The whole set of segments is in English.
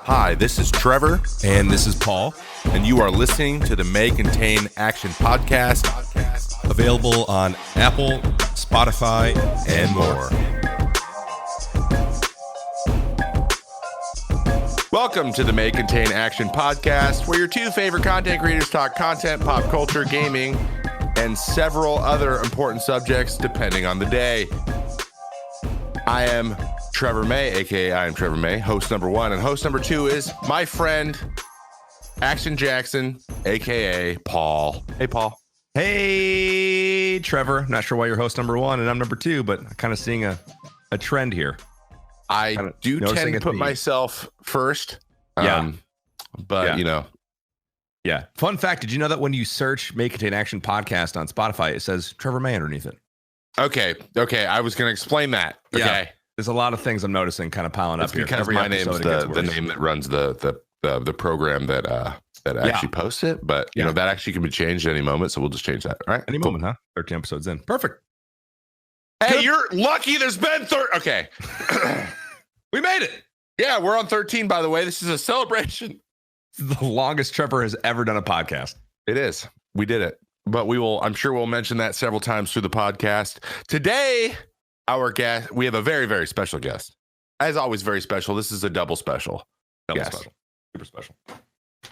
Hi, this is Trevor. And this is Paul. And you are listening to the May Contain Action podcast. Available on Apple, Spotify, and more. Welcome to the May Contain Action podcast, where your two favorite content creators talk content, pop culture, gaming, and several other important subjects depending on the day. I am Trevor May, aka IamTrevorMay, host number one, and host number two is my friend ActionJaxon, aka Paul. Hey, Paul. Hey, Trevor. Not sure why you're host number one and I'm number two, but I'm kind of seeing a trend here. I do tend to put myself first. But you know. Yeah. Fun fact, did you know that when you search May Contain Action podcast on Spotify, it says Trevor May underneath it? Okay. I was going to explain that. Okay. Yeah. There's a lot of things I'm noticing kind of piling up here. Because my name's the name that runs the program that actually posts it. But, you know, that actually can be changed at any moment. So we'll just change that. All right. Any moment, huh? 13 episodes in. Perfect. Hey, you're lucky there's been Okay. We made it. Yeah, we're on 13, by the way. This is a celebration. This is the longest Trevor has ever done a podcast. It is. We did it. But I'm sure we'll mention that several times through the podcast. Today, we have a very, very special guest. As always, very special. This is a double special. Special. Super special.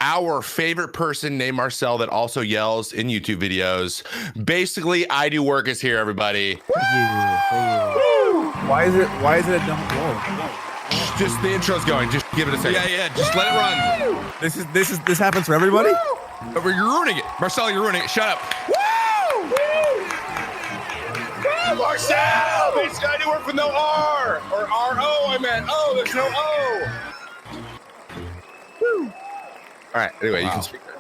Our favorite person named Marcel that also yells in YouTube videos. Basically, IdoWrk is here, everybody. Why is it a double? Whoa. Just the intro's going. Just give it a second. Yeah. Just let it run. This happens for everybody. You're ruining it, Marcel. You're ruining it. Shut up. Woo! Marcel! Basically, IdoWrk with no R or R-O. I meant O. There's no O. Woo! All right. Anyway, you can speak there.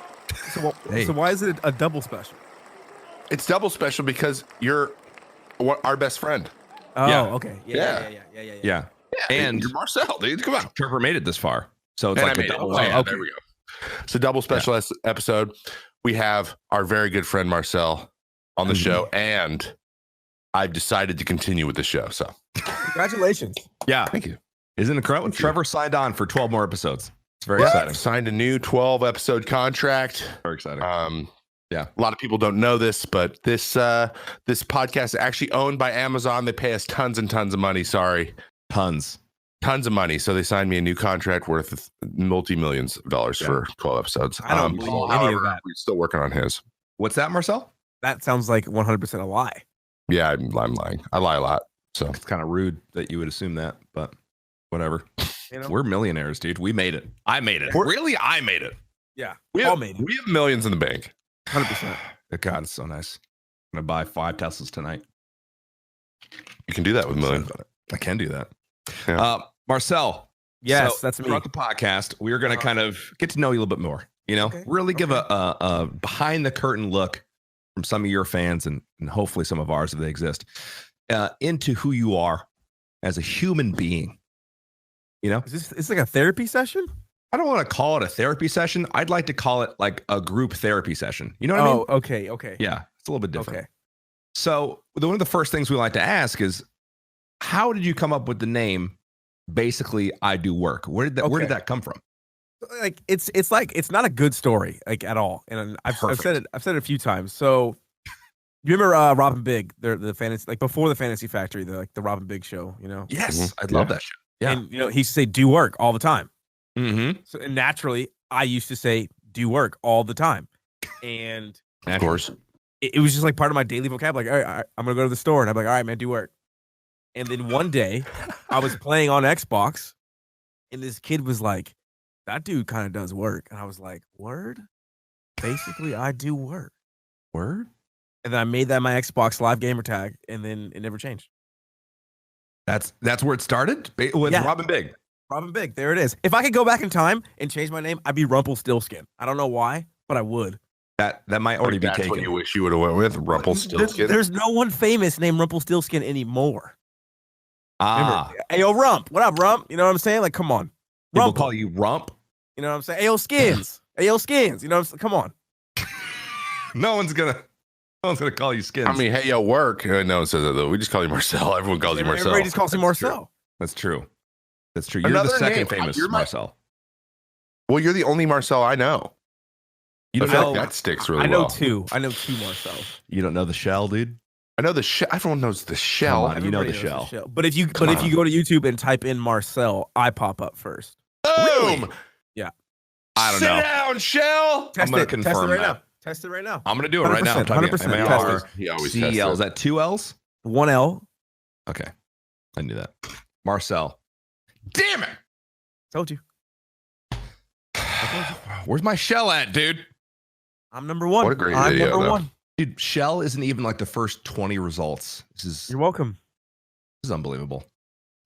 So why is it a double special? It's double special because you're our best friend. Oh, okay. Yeah. And you're Marcel, dude. Come on. Trevor made it this far. So it's like a double. Okay. There we go. It's a double special episode. We have our very good friend Marcel on the show, and I've decided to continue with the show. So congratulations. Yeah. Thank you. Isn't it incredible? Trevor signed on for 12 more episodes. It's very exciting. Signed a new 12-episode contract. Very exciting. A lot of people don't know this, but this podcast is actually owned by Amazon. They pay us tons and tons of money. Sorry. Tons of money. So they signed me a new contract worth multi-millions of dollars for 12 episodes. I don't believe any of that. We're still working on his. What's that, Marcel? That sounds like 100% a lie. Yeah, I'm lying. I lie a lot. So it's kind of rude that you would assume that, but whatever. You know? We're millionaires, dude. We made it. I made it. I made it. Yeah. We have millions in the bank. 100%. God, it's so nice. I'm going to buy 5 Teslas tonight. You can do that with millions. I can do that. Yeah. Marcel. Yes, that's me. Throughout the podcast, we're going to kind of get to know you a little bit more, really give a behind the curtain look from some of your fans and hopefully some of ours if they exist into who you are as a human being. Is this like a therapy session? I don't want to call it a therapy session. I'd like to call it like a group therapy session. You know what I mean? Oh, okay. Yeah, it's a little bit different. Okay. So one of the first things we like to ask is, how did you come up with the name Basically IdoWrk? Where did that come from? Like it's not a good story like at all. And I've said it a few times. So you remember Rob and Big, the fantasy, like before the Fantasy Factory, the Rob and Big show, Yes, I love that show. Yeah. And he used to say do work all the time. Mm-hmm. So and naturally I used to say do work all the time. And of course it was just like part of my daily vocabulary. Like, all right, I'm gonna go to the store, and I'm like, all right, man, do work. And then one day, I was playing on Xbox, and this kid was like, "That dude kind of does work," and I was like, "Word? Basically, I do work. Word?" And then I made that my Xbox Live gamer tag, and then it never changed. That's where it started with Rob and Big. Rob and Big, there it is. If I could go back in time and change my name, I'd be Rumpelstiltskin. I don't know why, but I would. That might already be taken. That's what you wish you would have went with, Rumpelstiltskin. There's no one famous named Rumpelstiltskin anymore. Remember, hey, yo, Rump. What up, Rump? You know what I'm saying? Like, come on. People call you Rump? You know what I'm saying? Hey, yo, Skins. Hey, yo, Skins. You know what I'm saying? Come on. No one's gonna call you Skins. I mean, hey, yo, work. No one says that, though. We just call you Marcel. Everyone calls you Marcel. Everybody just calls you Marcel. That's true. That's true. You're Another the second name. famous You're Marcel. Well, you're the only Marcel I know. You I don't feel know. like that sticks really I know well. two. I know two Marcel. You don't know the shell, dude. I know the shell. Everyone knows the shell. Come on. You know Everybody the knows shell. But if you go to YouTube and type in Marcel, I pop up first. Boom. Yeah. I don't Sit know. down, shell. Test gonna it. Test it confirm right that. now. Test it right now. I'm going to do it right now. 100%. M-A-R-C-E-L. He always tests Is it. that 2 L's? 1 L. Okay. I knew that. Marcel. Damn it. Told you. Where's my shell at, dude? I'm number one. What a great I'm video, number though. one. Dude, shell isn't even like the first 20 results. You're welcome. This is unbelievable.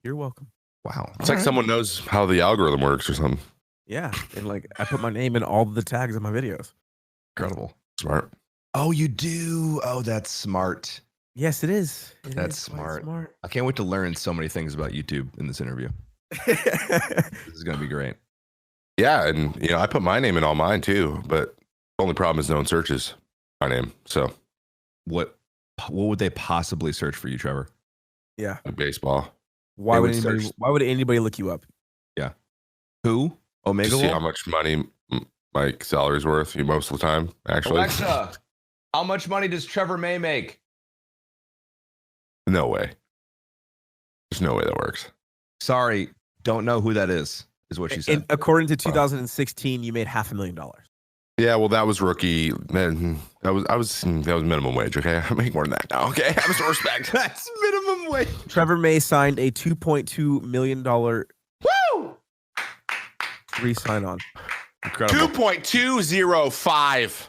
You're welcome. Wow. It's like someone knows how the algorithm works or something. Yeah. And like I put my name in all the tags of my videos. Incredible. Smart. Oh, you do? Oh, that's smart. Yes, it is. That's smart. I can't wait to learn so many things about YouTube in this interview. This is going to be great. Yeah, and I put my name in all mine too, but the only problem is no one searches my name. So What would they possibly search for you, Trevor? Yeah. baseball. Why They would would anybody? search- Why would anybody look you up? Who? Omega To see how Wolf? much money my salary's worth most of the time, actually. Alexa, how much money does Trevor May make? No way. There's no way that works. Sorry, don't know who that is what she said. According to 2016, you made $500,000. Yeah, well, that was rookie. Man, that was minimum wage. Okay, I make more than that now. Okay, have some respect. That's minimum wage. Trevor May signed a $2.2 million Woo! re-sign on. Incredible. 2.205.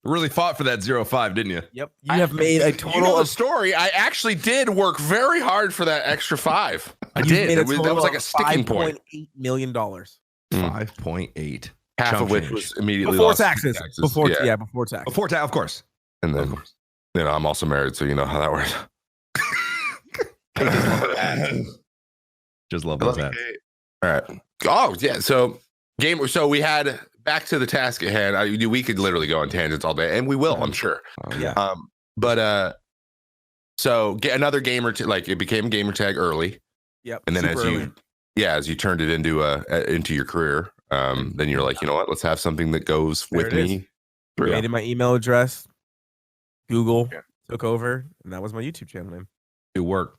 Really fought for that 0.5, didn't you? Yep. You have made a You total know the of story. I actually did work very hard for that extra 5. I you've did. made a That total was like a of sticking point. $5.8 million. 5.8. Half Chump of which change. was immediately Before lost to taxes. Before taxes. Before tax, of course. And then, I'm also married, so you know how that works. Just love that. All right. Oh yeah. So we had back to the task at hand. We could literally go on tangents all day, and we will, I'm sure. Yeah. So get another gamer it became gamer tag early. Yep. And then as you turned it into your career, then you're like, you know what? Let's have something that goes There with it me. Made it my email address. Google took over, and that was my YouTube channel name. It worked.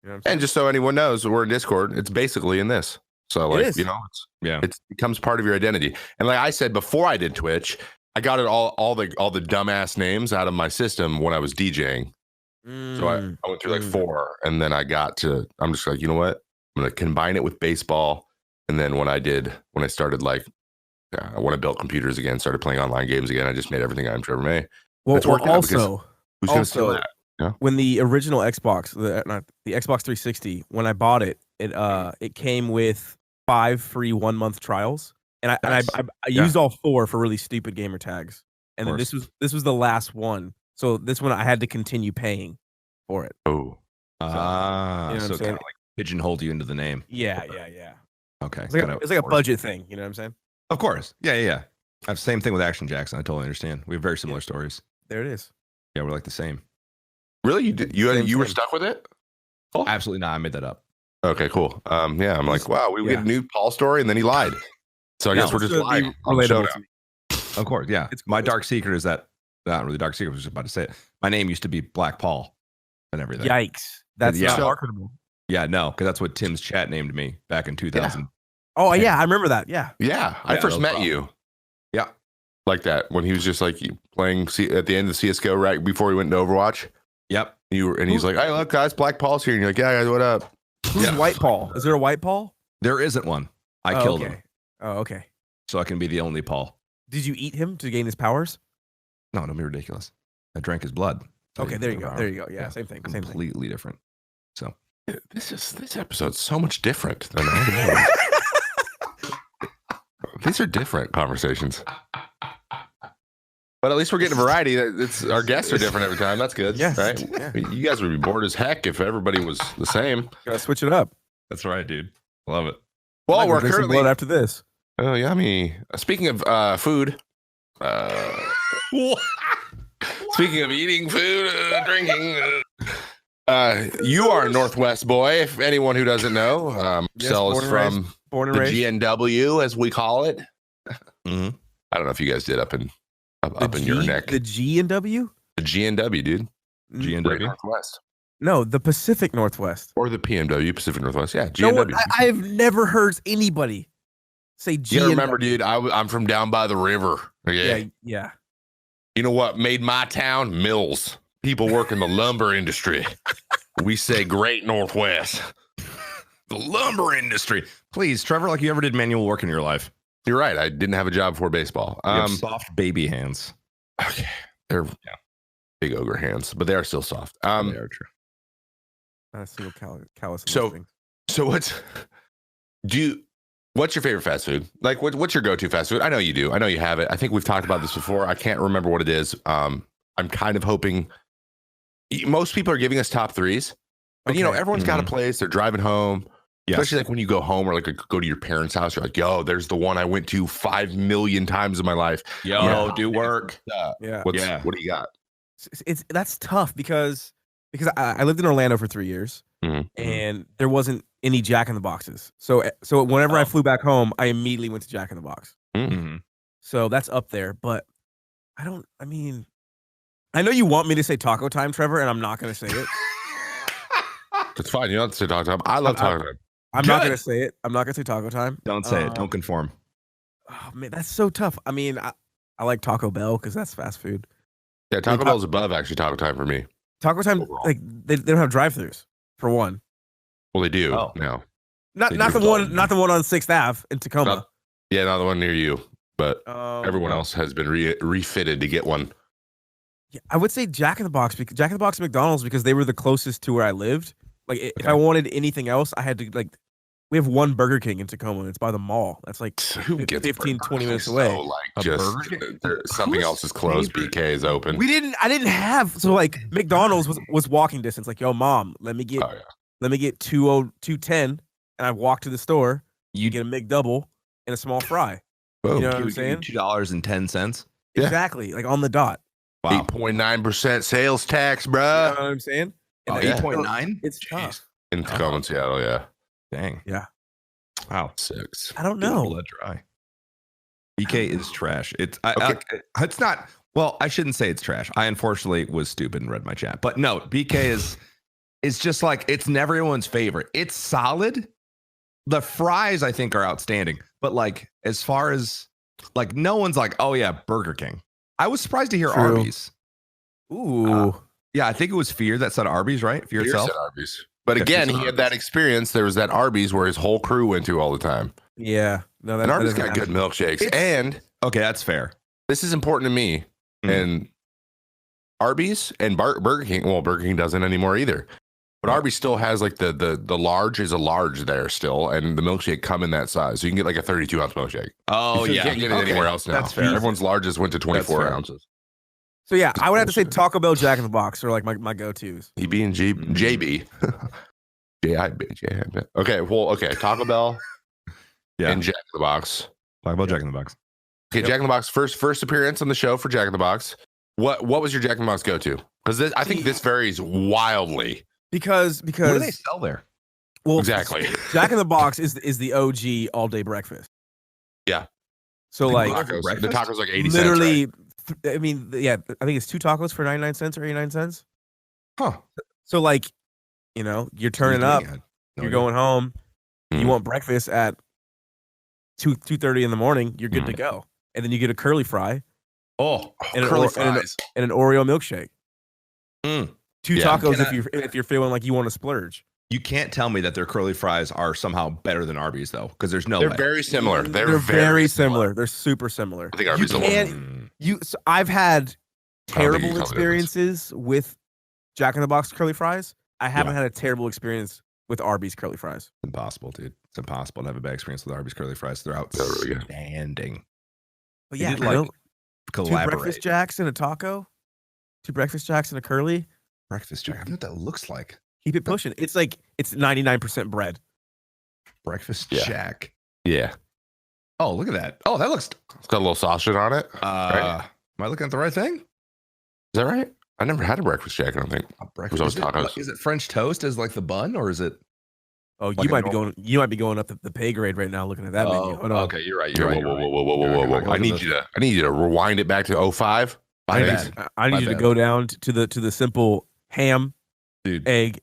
You know what I'm saying? And just so anyone knows, we're in Discord. It's basically in this. So It is. it becomes part of your identity. And like I said before, I did Twitch. I got it all the dumbass names out of my system when I was DJing. So I went through like 4, and then I'm just like, you know what? I'm gonna combine it with baseball. And then when I started when I built computers again, started playing online games again, I just made everything IamTrevorMay. Well, It's worked out because also, who's gonna steal that? when the original Xbox, the Xbox 360, when I bought it, it came with 5 free 1-month trials, and I used all 4 for really stupid gamer tags, and then this was the last one. So this one I had to continue paying for it. Oh, you know So what I'm kind of like pigeonholed you into the name. Yeah. Okay. It's like a budget thing. You know what I'm saying? Of course. Yeah. I have the same thing with ActionJaxon. I totally understand. We have very similar stories. There it is. Yeah, we're like the same. really? You did? You were Same. stuck with it? Oh, absolutely not. I made that up. Okay, cool. Yeah, I'm like, wow, we get a new Paul story, and then he lied. So I guess we're just lying. Relatable to me. Of course. Yeah. It's my cool. dark secret is that, not really dark secret, I was just about to say it. My name used to be Black Paul and everything. Yikes. That's Yeah. not marketable. Yeah, no, because that's what Tim's chat named me back in 2000. Oh, yeah. I remember that. Yeah. Yeah, I Yeah, first no met problem. you. Yeah. Like that when he was just like playing at the end of CS:GO right before he went into Overwatch. Yep. He's like, hey, look, guys, Black Paul's here. And you're like, yeah, guys, what up? Who's White Paul? Is there a White Paul? There isn't one. I Oh, killed okay. him, Oh, okay. so I can be the only Paul. Did you eat him to gain his powers? No, don't be ridiculous. I drank his blood. Okay, there you go. There you go. Yeah, same thing. Same thing. Completely different. So This episode's so much different than I These are different conversations. But at least we're getting variety. Our guests are different every time. That's good. Yes. Right? Yeah. You guys would be bored as heck if everybody was the same. Gotta switch it up. that's right, dude. Love it. Well, Might go we're drink some currently. blood after this. Oh, yummy. Speaking of food. Speaking of eating food, drinking. You are a Northwest boy. If anyone who doesn't know, Marcel's from born and the raised. GNW, as we call it. Mhm. I don't know if you guys did up in your neck. The G and W? The GNW, dude. Great GNW. Northwest. No, the Pacific Northwest. Or the PMW, Pacific Northwest. Yeah, No GNW. one, I've never heard anybody say G. You gotta remember, dude, I'm from down by the river. Okay? Yeah. You know what made my town? Mills. People work in the lumber industry. We say Great Northwest. The lumber industry. Please, Trevor, like you ever did manual work in your life. You're right. I didn't have a job before baseball. You have soft baby hands. Okay. They're big ogre hands, but they are still soft. They are true. Not a single callus. So what's your favorite fast food? Like what's your go-to fast food? I know you do. I know you have it. I think we've talked about this before. I can't remember what it is. I'm kind of hoping most people are giving us top threes, but you know, everyone's got a place. They're driving home. Yes. Especially like when you go home or like go to your parents' house, you're like, yo, there's the one I went to 5 million times in my life. Do work. What do you got? That's tough because I lived in Orlando for 3 years and there wasn't any Jack in the Boxes. So whenever I flew back home, I immediately went to Jack in the Box. Mm-hmm. So that's up there, but I know you want me to say Taco Time, Trevor, and I'm not going to say it. It's fine. You don't have to say Taco Time. I love Taco Time. I'm not going to say it. I'm not going to say Taco Time. Don't say it. Don't conform. Oh, man, that's so tough. I mean, I like Taco Bell because that's fast food. Yeah, Taco Bell's above actually Taco Time for me. Taco Time, like they don't have drive-thrus for one. Well, they do now. Not the one on 6th Ave in Tacoma. Not the one near you, but everyone else has been refitted to get one. Yeah, I would say Jack in the Box and McDonald's because they were the closest to where I lived. Like if I wanted anything else, I had to we have one Burger King in Tacoma. And it's by the mall. That's like 15, 20 minutes away. So something else is closed. BK is open. I didn't have McDonald's was walking distance. Like, yo, mom, let me get 210, and I walk to the store. You get a McDouble and a small fry. Boom. You know what I'm saying? $2.10. Exactly, like on the dot. Wow. 8.9% sales tax, bro. You know what I'm saying? 8.9? It's tough. In Tacoma and Seattle, yeah. Dang. Yeah. Wow. 6. I don't know. Blood dry. BK is trash. It's not. Well, I shouldn't say it's trash. I unfortunately was stupid and read my chat. But no, BK is just like, it's never anyone's favorite. It's solid. The fries I think are outstanding. But like as far as like no one's like, oh yeah, Burger King. I was surprised to hear Arby's. Ooh. Yeah, I think it was Fear that said Arby's, right? Fear itself. Said Arby's. But again, he had that experience. There was that Arby's where his whole crew went to all the time. Yeah. No, and Arby's got good milkshakes. Okay, that's fair. This is important to me. And Arby's and Burger King. Well, Burger King doesn't anymore either. But Arby's still has like the large is a large there still, and the milkshake come in that size, so you can get like a 32-ounce milkshake. Oh you can't get it anywhere else now. That's fair. Everyone's largest went to 24 ounces. So yeah, I would have to say Taco Bell, Jack in the Box are like my go-tos. EB and JB, JIB. Okay. Taco Bell, and Jack in the Box. Talk about Jack in the Box. Okay, Jack in the Box first appearance on the show for Jack in the Box. What was your Jack in the Box go-to? Because I think this varies wildly. Because what do they sell there? Well, exactly. Jack in the Box is the OG all day breakfast. Yeah. So the like tacos like 80 literally, cents. Right? I mean, yeah, I think it's 2 tacos for 99 cents or 89 cents. Huh. So like, you know, you're turning up, you're going home, you want breakfast at 2:30 in the morning, you're good to go, and then you get a curly fry. And an Oreo milkshake. 2 tacos if you're feeling like you want to splurge. You can't tell me that their curly fries are somehow better than Arby's though, because there's no. They're way. very similar. They're very similar. They're super similar. I think Arby's So I've had terrible experiences with Jack in the Box curly fries. I haven't had a terrible experience with Arby's curly fries. It's impossible, dude. It's impossible to have a bad experience with Arby's curly fries. They're outstanding. But yeah, collaborate. 2 breakfast jacks and a taco, 2 breakfast jacks and a curly. Breakfast jack. I know what that looks like. Keep it pushing. It's like it's 99% bread. Breakfast jack. Yeah. Oh, look at that. Oh, that looks. It's got a little sausage on it. Right? Am I looking at the right thing? Is that right? I never had a breakfast jack. I don't think. Breakfast. It was always tacos. Is it French toast as like the bun, or is it? Oh, Like you might be going up the pay grade right now looking at that menu. Hold on. Okay, you're right. You're right. Whoa. I need you to rewind it back to 05. I need you to go down to the simple ham, dude, egg,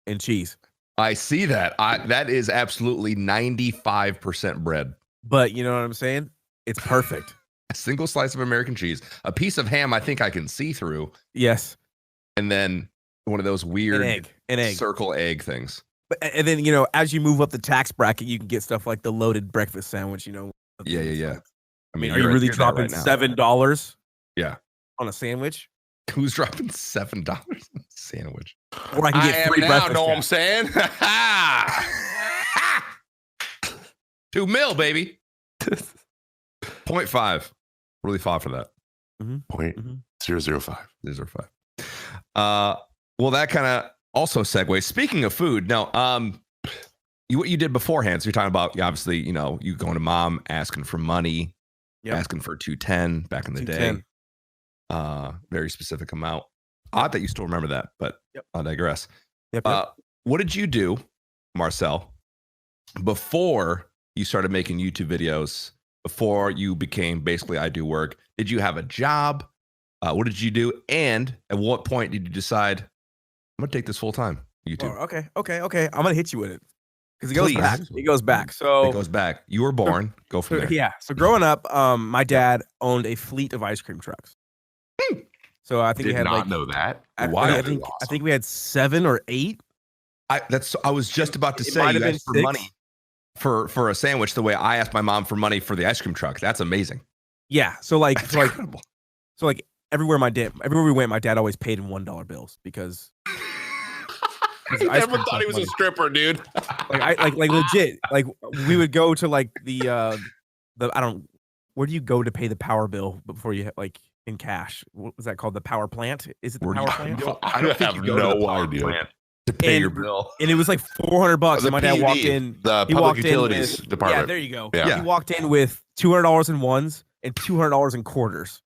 and cheese. I see that. That is absolutely 95% bread. But you know what I'm saying? It's perfect. A single slice of American cheese, a piece of ham I think I can see through. Yes. And then one of those weird an egg. circle egg things. And then, as you move up the tax bracket, you can get stuff like the loaded breakfast sandwich, Yeah. I mean, are you really dropping $7? Yeah. On a sandwich? Who's dropping $7 on a sandwich? Or I can get free breakfast. Know what I'm saying? $2 million, baby. 0.5. Really fought for that. Mm-hmm. 0.005. 0.05. Well, that kind of also segues. Speaking of food, now, what you did beforehand. So you're talking about, obviously, you going to mom asking for money, asking for $210 back in the day. Very specific amount. Odd that you still remember that, but I'll digress. Yep. What did you do, Marcel, before you started making YouTube videos? Before you became Basically I Do Work, did you have a job? What did you do? And at what point did you decide, I'm going to take this full time? YouTube. Oh, okay. I'm going to hit you with it. Because it goes back. It goes back. So it goes back. You were born. Go from there. Yeah. So growing up, my dad owned a fleet of ice cream trucks. So I think we had know that. I think we had 7 or 8. I was just about to say, you asked for money for a sandwich the way I asked my mom for money for the ice cream truck. That's amazing. Yeah. So everywhere we went, my dad always paid in $1 bills because I never thought he was a stripper, dude. like legit. Like we would go to like the where do you go to pay the power bill before you in cash? What was that called? The power plant? Is it the power plant? I don't have no idea. To pay your bill. And it was like $400. And my dad walked in. The public utilities department. Yeah, there you go. Yeah. He walked in with $200 in ones and $200 in quarters.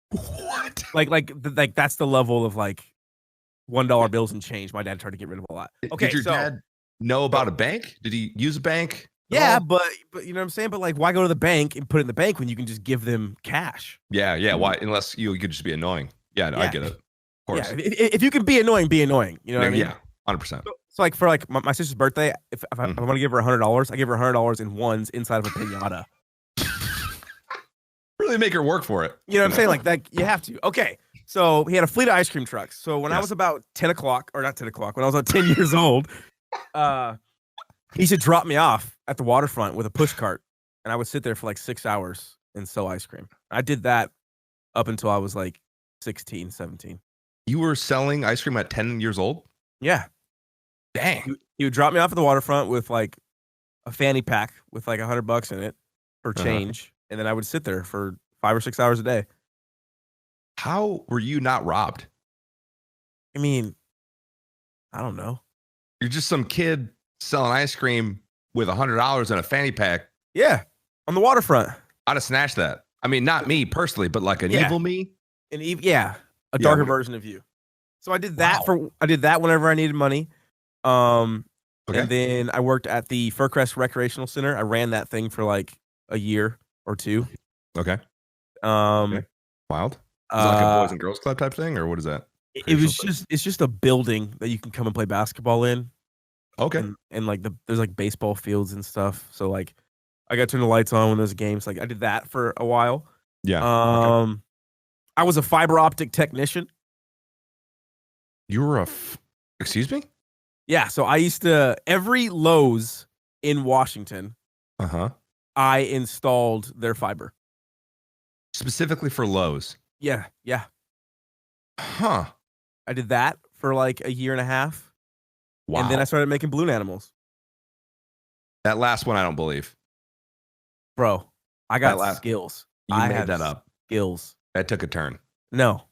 What? Like that's the level of $1 bills and change. My dad tried to get rid of a lot. Okay, did your dad know about a bank? Did he use a bank? Yeah, but you know what I'm saying? But why go to the bank and put it in the bank when you can just give them cash? Yeah. Why? Unless you could just be annoying. Yeah, I get it. Of course. Yeah, if you can be annoying, be annoying. You know what I mean? Yeah, 100%. So for my sister's birthday, if I want to give her $100, I give her $100 in ones inside of a pinata. Really make her work for it. You know what I'm saying? Like that, you have to. Okay. So he had a fleet of ice cream trucks. So when I was about 10 o'clock, or not 10 o'clock, when I was about 10 years old, he should drop me off at the waterfront with a push cart. And I would sit there for 6 hours and sell ice cream. I did that up until I was 16, 17. You were selling ice cream at 10 years old? Yeah. Dang. He would drop me off at the waterfront with a fanny pack with $100 in it for change. And then I would sit there for 5 or 6 hours a day. How were you not robbed? I mean, I don't know. You're just some kid selling ice cream with $100 in a fanny pack. Yeah, on the waterfront. I'd have snatched that. I mean, not me personally, but evil me. A darker version of you. So I did that whenever I needed money. And then I worked at the Furcrest Recreational Center. I ran that thing for a year or 2. Okay. Okay. Wild. Is it like a Boys and Girls Club type thing, or what is that? It's just a building that you can come and play basketball in. Okay. And there's baseball fields and stuff. So I got to turn the lights on when there's games. I did that for a while. Yeah. I was a fiber optic technician. You were excuse me? Yeah. So I used to every Lowe's in Washington. I installed their fiber. Specifically for Lowe's. Yeah. Huh. I did that for a year and a half. Wow. And then I started making balloon animals. That last one I don't believe. Bro, I got skills. You made that up. Skills. That took a turn. No.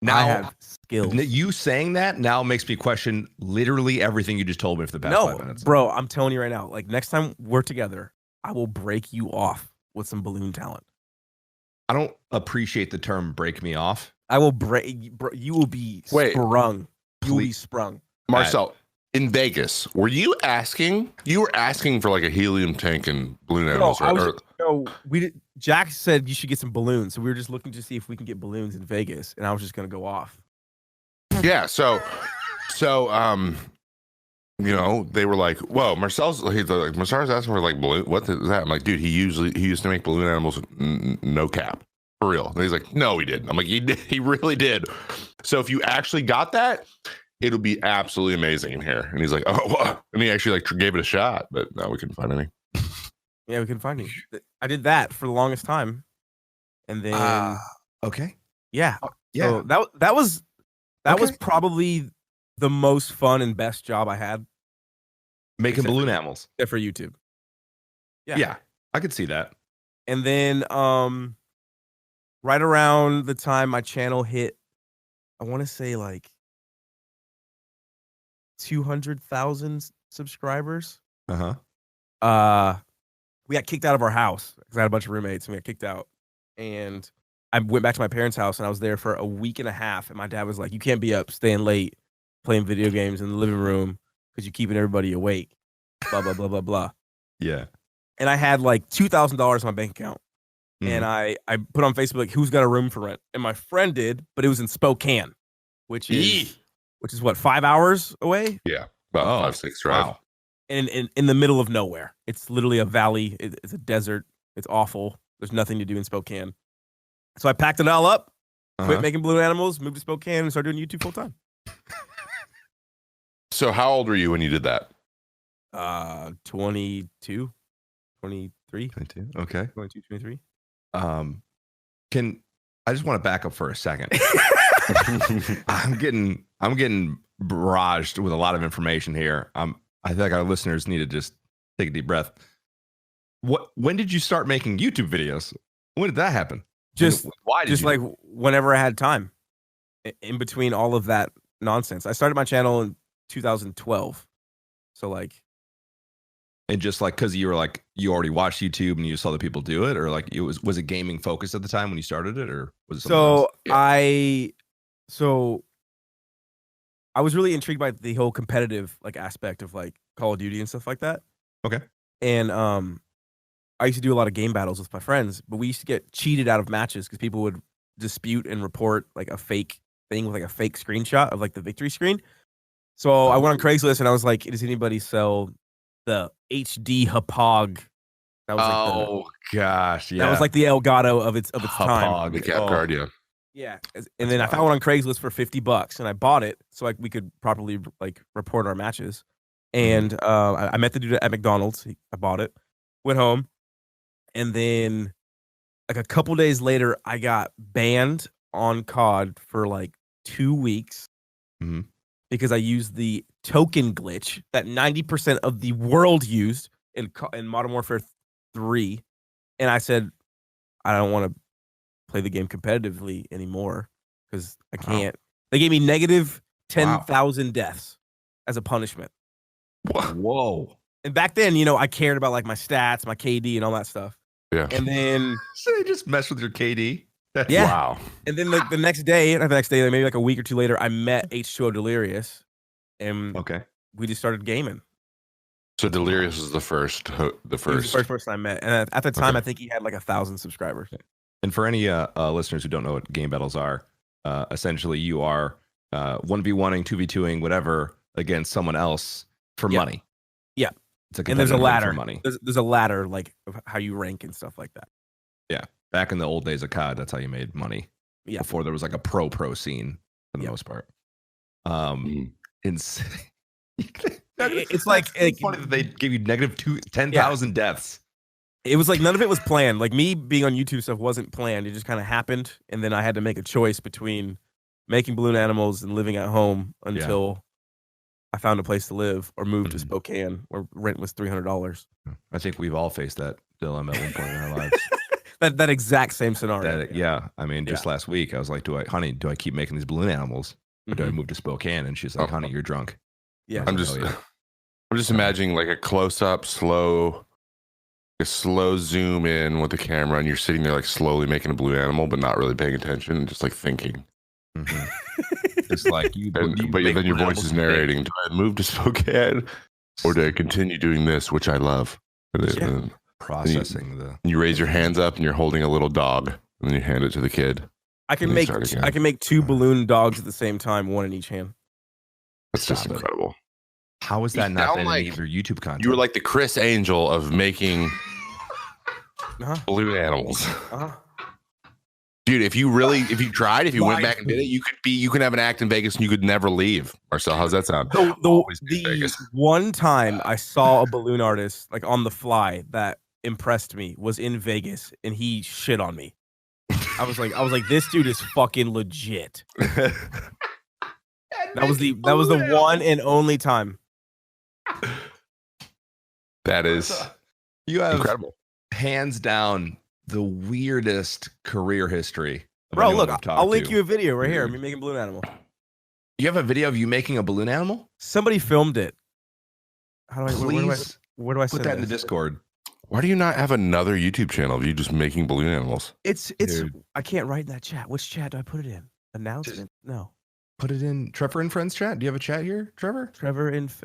Now, I have skills. You saying that now makes me question literally everything you just told me for the past 5 minutes. Bro, I'm telling you right now, next time we're together, I will break you off with some balloon talent. I don't appreciate the term break me off I will break. You will be sprung. You will be sprung. Marcel, in Vegas, were you asking? You were asking for like a helium tank and balloon animals, right? No, we did. Jack said you should get some balloons, so we were just looking to see if we can get balloons in Vegas, and I was just gonna go off. Yeah. So, you know, they were like, "Whoa, Marcel's asking for like balloon. What is that?" I'm like, "Dude, he used to make balloon animals, no cap, for real." And he's like, "No, he didn't." I'm like, "He really did." So if you actually got that, it'll be absolutely amazing in here. And he's like, "Oh," wow. And he actually like gave it a shot, but no, we couldn't find any. Yeah, we couldn't find any. I did that for the longest time, and then okay, yeah. Yeah. So that was probably the most fun and best job I had. Making balloon animals. Except for YouTube. Yeah, I could see that. And then right around the time my channel hit, I want to say like 200,000 subscribers. We got kicked out of our house because I had a bunch of roommates and we got kicked out. And I went back to my parents' house and I was there for a week and a half. And my dad was like, "You can't be up staying late playing video games in the living room because you're keeping everybody awake." Blah, blah, blah, blah, blah. Yeah. And I had like $2,000 in my bank account. And I put on Facebook, like, who's got a room for rent? And my friend did, but it was in Spokane, which is what, 5 hours away? Yeah. About 5-6 drive. Wow. And in the middle of nowhere. It's literally a valley. It's a desert. It's awful. There's nothing to do in Spokane. So I packed it all up, quit making balloon animals, moved to Spokane, and started doing YouTube full time. So how old were you when you did that? 22, 23. 22. Okay. 22, 23. I just want to back up for a second. I'm getting barraged with a lot of information here. I think our listeners need to just take a deep breath. When did you start making YouTube videos? When did that happen? Why? Just like whenever I had time, in between all of that nonsense. I started my channel in 2012, so like, and just like because you were like you already watched YouTube and you saw the people do it, or like was it gaming focused at the time when you started it, or was it something else? I was really intrigued by the whole competitive like aspect of like Call of Duty and stuff like that. Okay. And I used to do a lot of game battles with my friends, but we used to get cheated out of matches because people would dispute and report like a fake thing with like a fake screenshot of like the victory screen. So I went on Craigslist and I was like, "Does anybody sell the HD Hapog?" That was gosh, yeah. That was like the Elgato of its time. The cap card, yeah. Yeah, and then I found one on Craigslist for $50, and I bought it so like we could properly like report our matches. And I met the dude at McDonald's. I bought it, went home, and then like a couple days later, I got banned on COD for like 2 weeks because I used the token glitch that 90% of the world used in Modern Warfare 3, and I said I don't want to play the game competitively anymore because I can't. They gave me negative 10,000 deaths as a punishment. Whoa. And back then, you know, I cared about like my stats, my KD, and all that stuff. Yeah. And then so they just messed with your KD. Wow. And then the next day, maybe like a week or two later, I met H2O Delirious, and we just started gaming. So Delirious was the first. He was the first person I met, and at the time, I think he had like 1,000 subscribers. And for any listeners who don't know what game battles are, essentially you are 1v1ing, 2v2ing, whatever against someone else for money. Yeah. And there's a ladder. For money. There's a ladder like of how you rank and stuff like that. Yeah. Back in the old days of COD, that's how you made money. Yeah. Before there was like a pro scene for the most part. Insane. It's like funny that they gave you negative 10,000 deaths. It was like none of it was planned. Like me being on YouTube stuff wasn't planned. It just kind of happened, and then I had to make a choice between making balloon animals and living at home until I found a place to live or moved to Spokane, where rent was $300. I think we've all faced that dilemma at one point in our lives. that exact same scenario. I mean, just last week I was like, do I keep making these balloon animals, or do I move to Spokane? And she's like, honey, you're drunk. Yeah, I'm just imagining like a close up, slow zoom in with the camera, and you're sitting there like slowly making a balloon animal, but not really paying attention, and just like thinking. It's like you. But then your voice is narrating. Do I move to Spokane, or do I continue doing this, which I love? Processing you raise your hands up, and you're holding a little dog, and then you hand it to the kid. I can make 2 balloon dogs at the same time, one in each hand. That's just incredible. How is that not in any of your YouTube content? You were like the Chris Angel of making balloon animals. Dude, if you tried, if you went back and did it, you could have an act in Vegas and you could never leave. Marcel, how's that sound? The one time I saw a balloon artist like on the fly that impressed me was in Vegas, and he shit on me. I was like, this dude is fucking legit. That was the one and only time. That is you have incredible. Hands down the weirdest career history. Bro, look, I'll link you a video right here of me making a balloon animal. You have a video of you making a balloon animal? Somebody filmed it. How do I where do I put that in the Discord? Why do you not have another YouTube channel of you just making balloon animals? It's I can't write in that chat. Which chat do I put it in? Announcement? No. Put it in Trevor and Friends chat. Do you have a chat here, Trevor?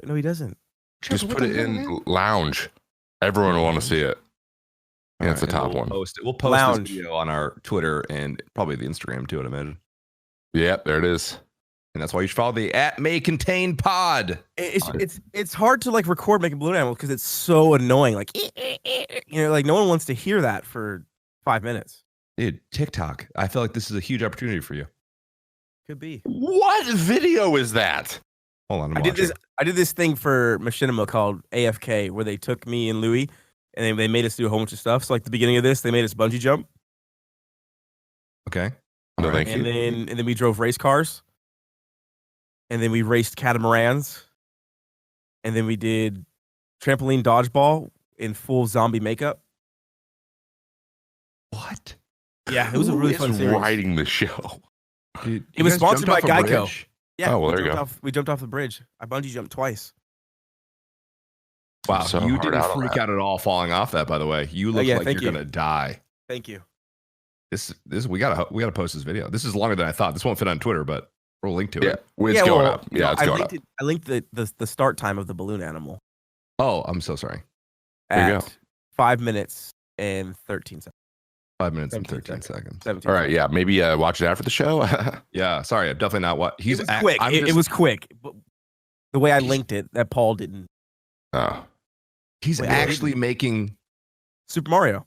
No, he doesn't. Just put it in lounge. Everyone will want to see it. And it's the top one. We'll post this video on our Twitter and probably the Instagram too, I'd imagine. Yep, there it is. And that's why you should follow the @MayContainPod. It's hard to like record making balloon animals because it's so annoying. Like like no one wants to hear that for 5 minutes. Dude, TikTok. I feel like this is a huge opportunity for you. Could be. What video is that? Hold on. I did this thing for Machinima called AFK where they took me and Louie and they made us do a whole bunch of stuff. So like the beginning of this, they made us bungee jump. Okay. No, thank you. And then we drove race cars. And then we raced catamarans. And then we did trampoline dodgeball in full zombie makeup. What? Yeah, it was a really fun series. Writing the show. Dude, it was sponsored by Geico. Yeah. Oh, well, there you go. We jumped off the bridge. I bungee jumped twice. Wow, so you didn't freak out at all falling off that, by the way. You look like you're gonna die. Thank you. This we gotta post this video. This is longer than I thought. This won't fit on Twitter, but we'll link to it. It's going up. Yeah, it's going up. I linked the start time of the balloon animal. Oh, I'm so sorry. There you go. 5 minutes and 13 seconds. 5 minutes and 13 seconds. All right, yeah, maybe watch it after the show. Yeah, sorry, I'm definitely not what it was quick. It was quick. But the way I linked it, that Paul didn't. Oh, he's actually making Super Mario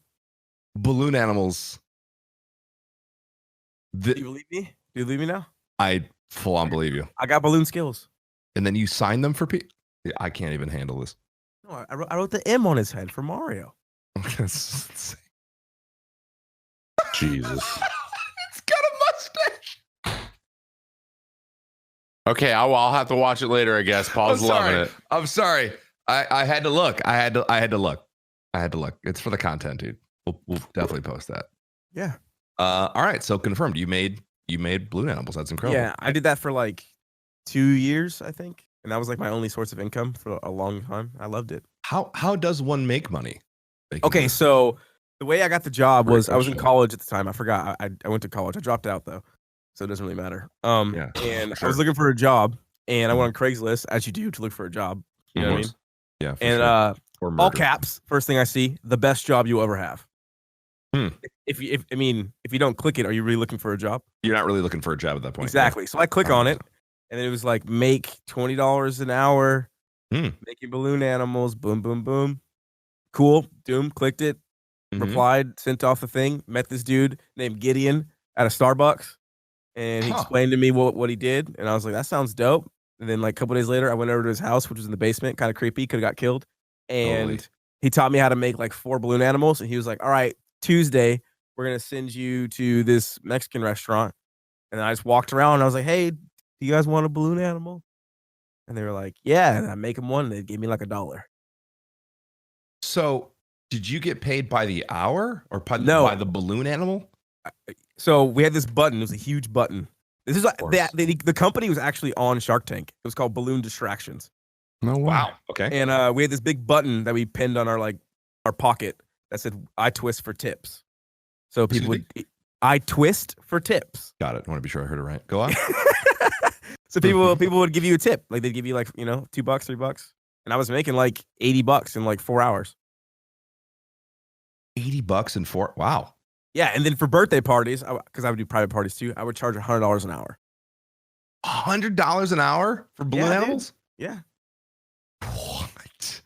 balloon animals. Do you believe me? Do you believe me now? I full on believe you. I got balloon skills. And then you signed them for people. I can't even handle this. No, I wrote the M on his head for Mario. Jesus. It's got a mustache. Okay, I'll have to watch it later, I guess. Paul's loving it. I'm sorry. I had to look. I had to look. It's for the content, dude. We'll definitely post that. Yeah. All right. So confirmed. You made balloon animals. That's incredible. Yeah, I did that for like 2 years, I think, and that was like my only source of income for a long time. I loved it. How does one make money? Okay, so the way I got the job was I was in college at the time. I forgot. I went to college. I dropped out though, so it doesn't really matter. And I was looking for a job, and I went on Craigslist, as you do, to look for a job. You know what I mean? Yeah. And all caps. First thing I see, the best job you'll ever have. If you don't click it, are you really looking for a job? You're not really looking for a job at that point. Exactly. So I click on it, and it was like make $20 an hour, making balloon animals. Boom, boom, boom. Cool. Doom. Clicked it. Replied. Sent off the thing. Met this dude named Gideon at a Starbucks, and he explained to me what he did, and I was like, that sounds dope. And then like a couple days later, I went over to his house, which was in the basement, kind of creepy. Could have got killed. And he taught me how to make like 4 balloon animals, and he was like, all right, Tuesday, we're going to send you to this Mexican restaurant. And then I just walked around and I was like, hey, do you guys want a balloon animal? And they were like, yeah. And I make them one and they gave me like $1. So did you get paid by the hour or by the balloon animal? So we had this button. It was a huge button. This is the company was actually on Shark Tank. It was called Balloon Distractions. No way. Wow. Okay. And we had this big button that we pinned on our pocket that said, I twist for tips. So people would, I twist for tips. Got it. I want to be sure I heard it right. Go on. So people would give you a tip. Like they'd give you like, $2, $3. And I was making like $80 in like 4 hours. $80 in 4. Wow. Yeah. And then for birthday parties, because I would do private parties too, I would charge $100 an hour. $100 an hour for balloon animals? Yeah. What?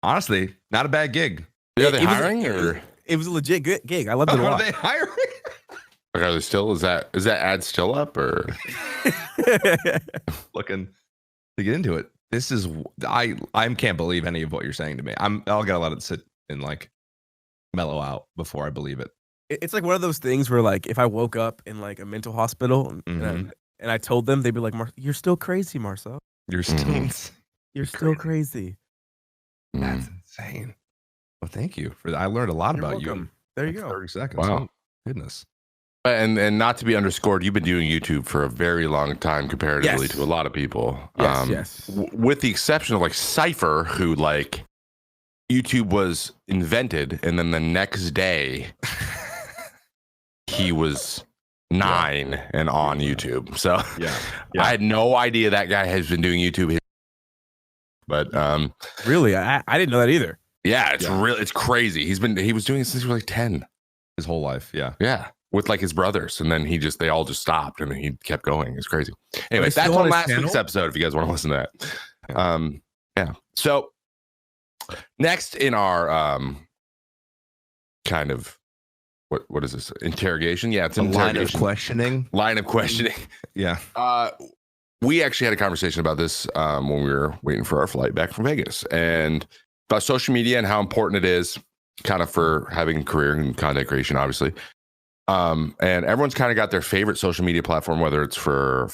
Honestly, not a bad gig. Are they hiring or? It was a legit good gig. I loved it a lot. Are they hiring? Like, are they still? Is that ad still up or? Looking to get into it. This is I can't believe any of what you're saying to me. I'll gotta let it sit and like mellow out before I believe it. It's like one of those things where like if I woke up in like a mental hospital and I told them, they'd be like, "You're still crazy, Marcel. You're still You're still crazy." That's insane. Well, thank you for that. I learned a lot about you. There you go. 30 seconds. Wow. Oh, goodness. And not to be underscored, you've been doing YouTube for a very long time comparatively to a lot of people. Yes. With the exception of like Cypher, who like YouTube was invented, and then the next day he was 9 and on YouTube. So I had no idea that guy has been doing YouTube. But really, I didn't know that either. Yeah, it's crazy. He was doing it since he was like 10. His whole life. Yeah. With like his brothers, and then they all just stopped, and then he kept going. It's crazy. Anyway, that's on last week's episode. If you guys want to listen to that, yeah. So next in our kind of what is this interrogation? Yeah, it's an line of questioning. Line of questioning. Yeah. We actually had a conversation about this when we were waiting for our flight back from Vegas, and about social media and how important it is, kind of for having a career in content creation, obviously. And everyone's kind of got their favorite social media platform, whether it's for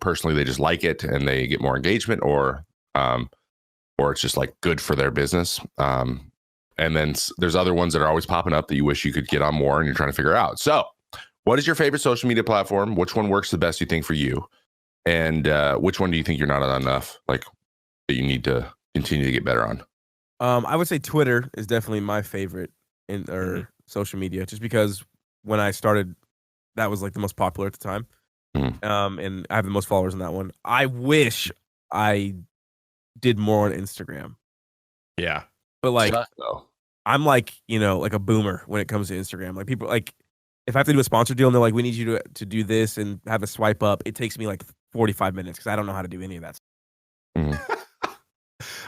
personally they just like it and they get more engagement, or it's just like good for their business. And then there's other ones that are always popping up that you wish you could get on more, and you're trying to figure out. So, what is your favorite social media platform? Which one works the best, you think, for you? And which one do you think you're not on enough, like that you need to continue to get better on? I would say Twitter is definitely my favorite social media, just because when I started, that was like the most popular at the time. And I have the most followers on that one. I wish I did more on Instagram. Yeah. But like, I'm like, like a boomer when it comes to Instagram. Like people, like if I have to do a sponsor deal and they're like, we need you to do this and have a swipe up, it takes me like 45 minutes because I don't know how to do any of that stuff.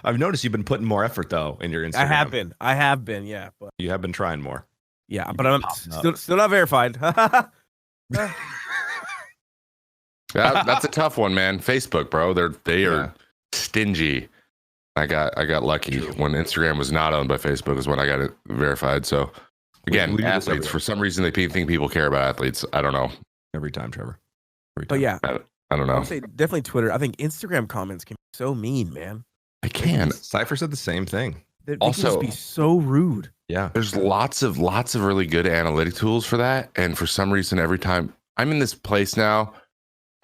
I've noticed you've been putting more effort though in your Instagram. I have been. Yeah. But you have been trying more. Yeah, but I'm still not verified. That's a tough one, man. Facebook, bro. They are stingy. I got lucky when Instagram was not owned by Facebook is when I got it verified. So again, athletes, for some reason they think people care about athletes. I don't know. Every time, Trevor. But yeah, I don't know. I would say definitely Twitter. I think Instagram comments can be so mean, man. I can. Cypher said the same thing. They can just be so rude. Yeah. There's lots of really good analytic tools for that. And for some reason, every time I'm in this place now,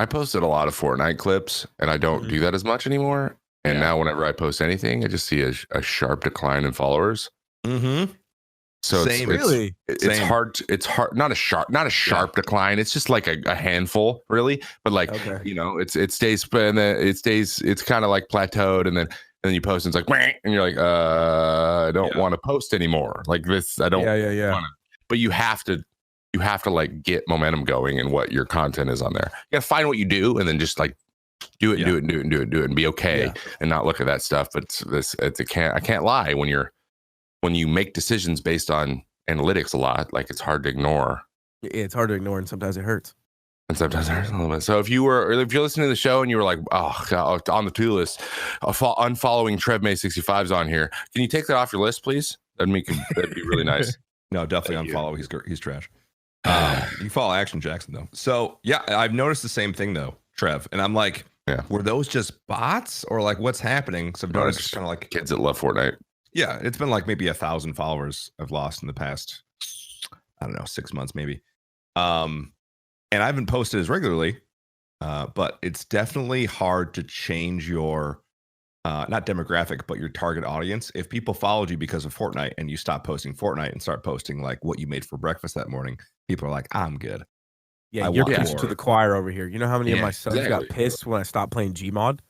I posted a lot of Fortnite clips and I don't do that as much anymore. And now whenever I post anything, I just see a sharp decline in followers. So it's hard. It's hard. Not a sharp decline. It's just like a handful, really. But like, it stays, and then it's kind of like plateaued, and then you post and it's like, and you're like, I don't want to post anymore. Like this, I don't. Wanna. But you have to like get momentum going in what your content is on there. You gotta find what you do, and then just like do it, and be okay, and not look at that stuff. But I can't lie when you make decisions based on analytics a lot, like it's hard to ignore. Yeah, it's hard to ignore, and sometimes it hurts. And sometimes it hurts a little bit. So if you're listening to the show and you were like, oh, God, on the to-do list, unfollowing TrevMay65's on here, can you take that off your list, please? That'd be really nice. No, definitely unfollow. He's trash. You follow ActionJaxon though. So yeah, I've noticed the same thing though, Trev. And I'm like, were those just bots or like what's happening? So I've noticed it's kind of like kids that love Fortnite. Yeah, it's been like maybe 1,000 followers I've lost in the past, I don't know, 6 months maybe. And I haven't posted as regularly, but it's definitely hard to change your not demographic, but your target audience. If people followed you because of Fortnite and you stop posting Fortnite and start posting like what you made for breakfast that morning, people are like, I'm good. Yeah, you're preaching to the choir over here. You know how many of my subs got pissed when I stopped playing Gmod?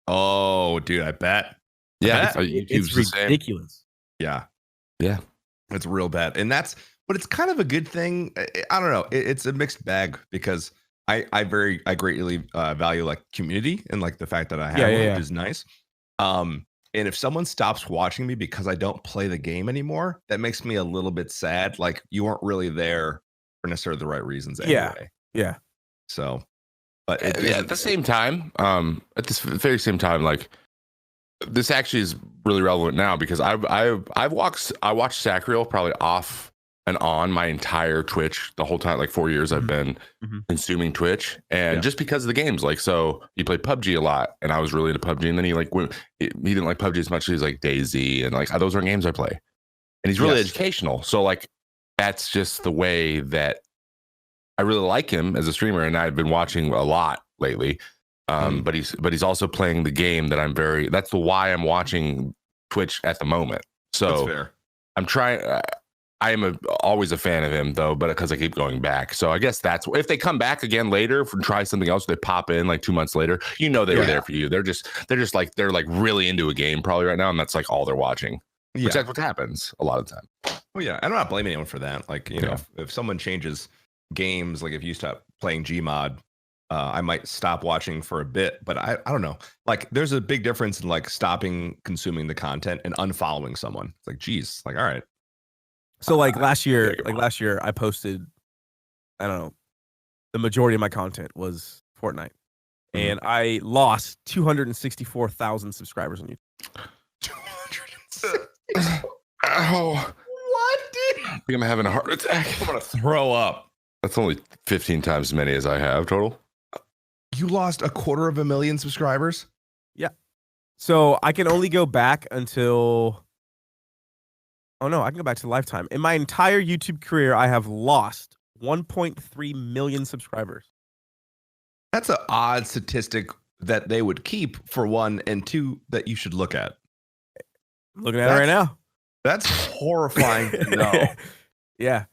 Oh, dude, I bet. Yeah, it's ridiculous. Yeah. Yeah. It's real bad. And but it's kind of a good thing. I don't know. It's a mixed bag because I greatly value like community and like the fact that I have one, which is nice. And if someone stops watching me because I don't play the game anymore, that makes me a little bit sad. Like you weren't really there for necessarily the right reasons anyway. Yeah. So, but at the same time, at this very same time, like this actually is really relevant now because I watched Sacriel probably off and on my entire Twitch the whole time, like 4 years I've been consuming Twitch, and just because of the games, like, so he played PUBG a lot, and I was really into PUBG, and then he didn't like PUBG as much as he's like DayZ, and like those are games I play, and he's really educational, so like that's just the way that I really like him as a streamer, and I've been watching a lot lately. But he's also playing the game that that's why I'm watching Twitch at the moment. So that's fair. I'm trying. I am always a fan of him though, but because I keep going back. So I guess that's if they come back again later and try something else, they pop in like 2 months later. You know they were there for you. They're like really into a game probably right now, and that's like all they're watching. Yeah. Which that's what happens a lot of the time. Well, yeah, I'm not blaming anyone for that. Like know, if someone changes games, like if you stop playing Gmod, I might stop watching for a bit, but I don't know. Like there's a big difference in like stopping consuming the content and unfollowing someone. It's like, geez, like, all right. So like last year I posted, I don't know, the majority of my content was Fortnite, and I lost 264,000 subscribers on YouTube. 264. Oh, what, dude? I think I'm having a heart attack. I'm gonna throw up. That's only 15 times as many as I have total. You lost 250,000 subscribers? Yeah. So I can only go back until... Oh, no, I can go back to lifetime. In my entire YouTube career, I have lost 1.3 million subscribers. That's an odd statistic that they would keep, for one, and two, that you should look at. Looking at it right now. That's horrifying to know. Yeah.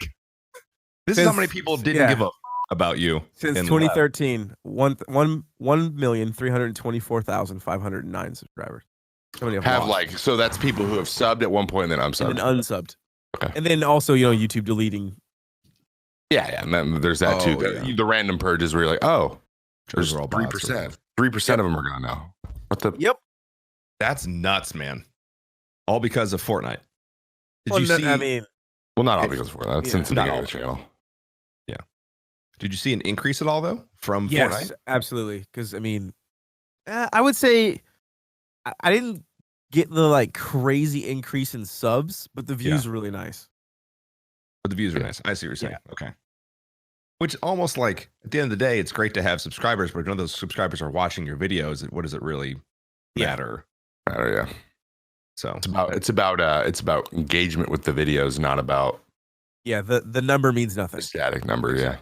This is how many people didn't give up about you. Since 2013, 1,324,509 subscribers. So that's people who have subbed at one point and then unsubbed. And then unsubbed. Okay. And then also, YouTube deleting. Yeah. And then there's that too. The random purges where you're like, oh, there's 3%. 3% of them are gone now. What the? Yep. That's nuts, man. All because of Fortnite. Did you see? I mean, well, not all because of Fortnite. Since the beginning of the channel. Yeah. Did you see an increase at all though from Fortnite? Yes, absolutely. Because I mean, I would say I didn't get the like crazy increase in subs, but the views are really nice. But the views are nice. I see what you're saying. Yeah. Okay. Which almost like at the end of the day, it's great to have subscribers, but if none of those subscribers are watching your videos, what does it really matter? Yeah. So it's about engagement with the videos, not about the number means nothing. The static number,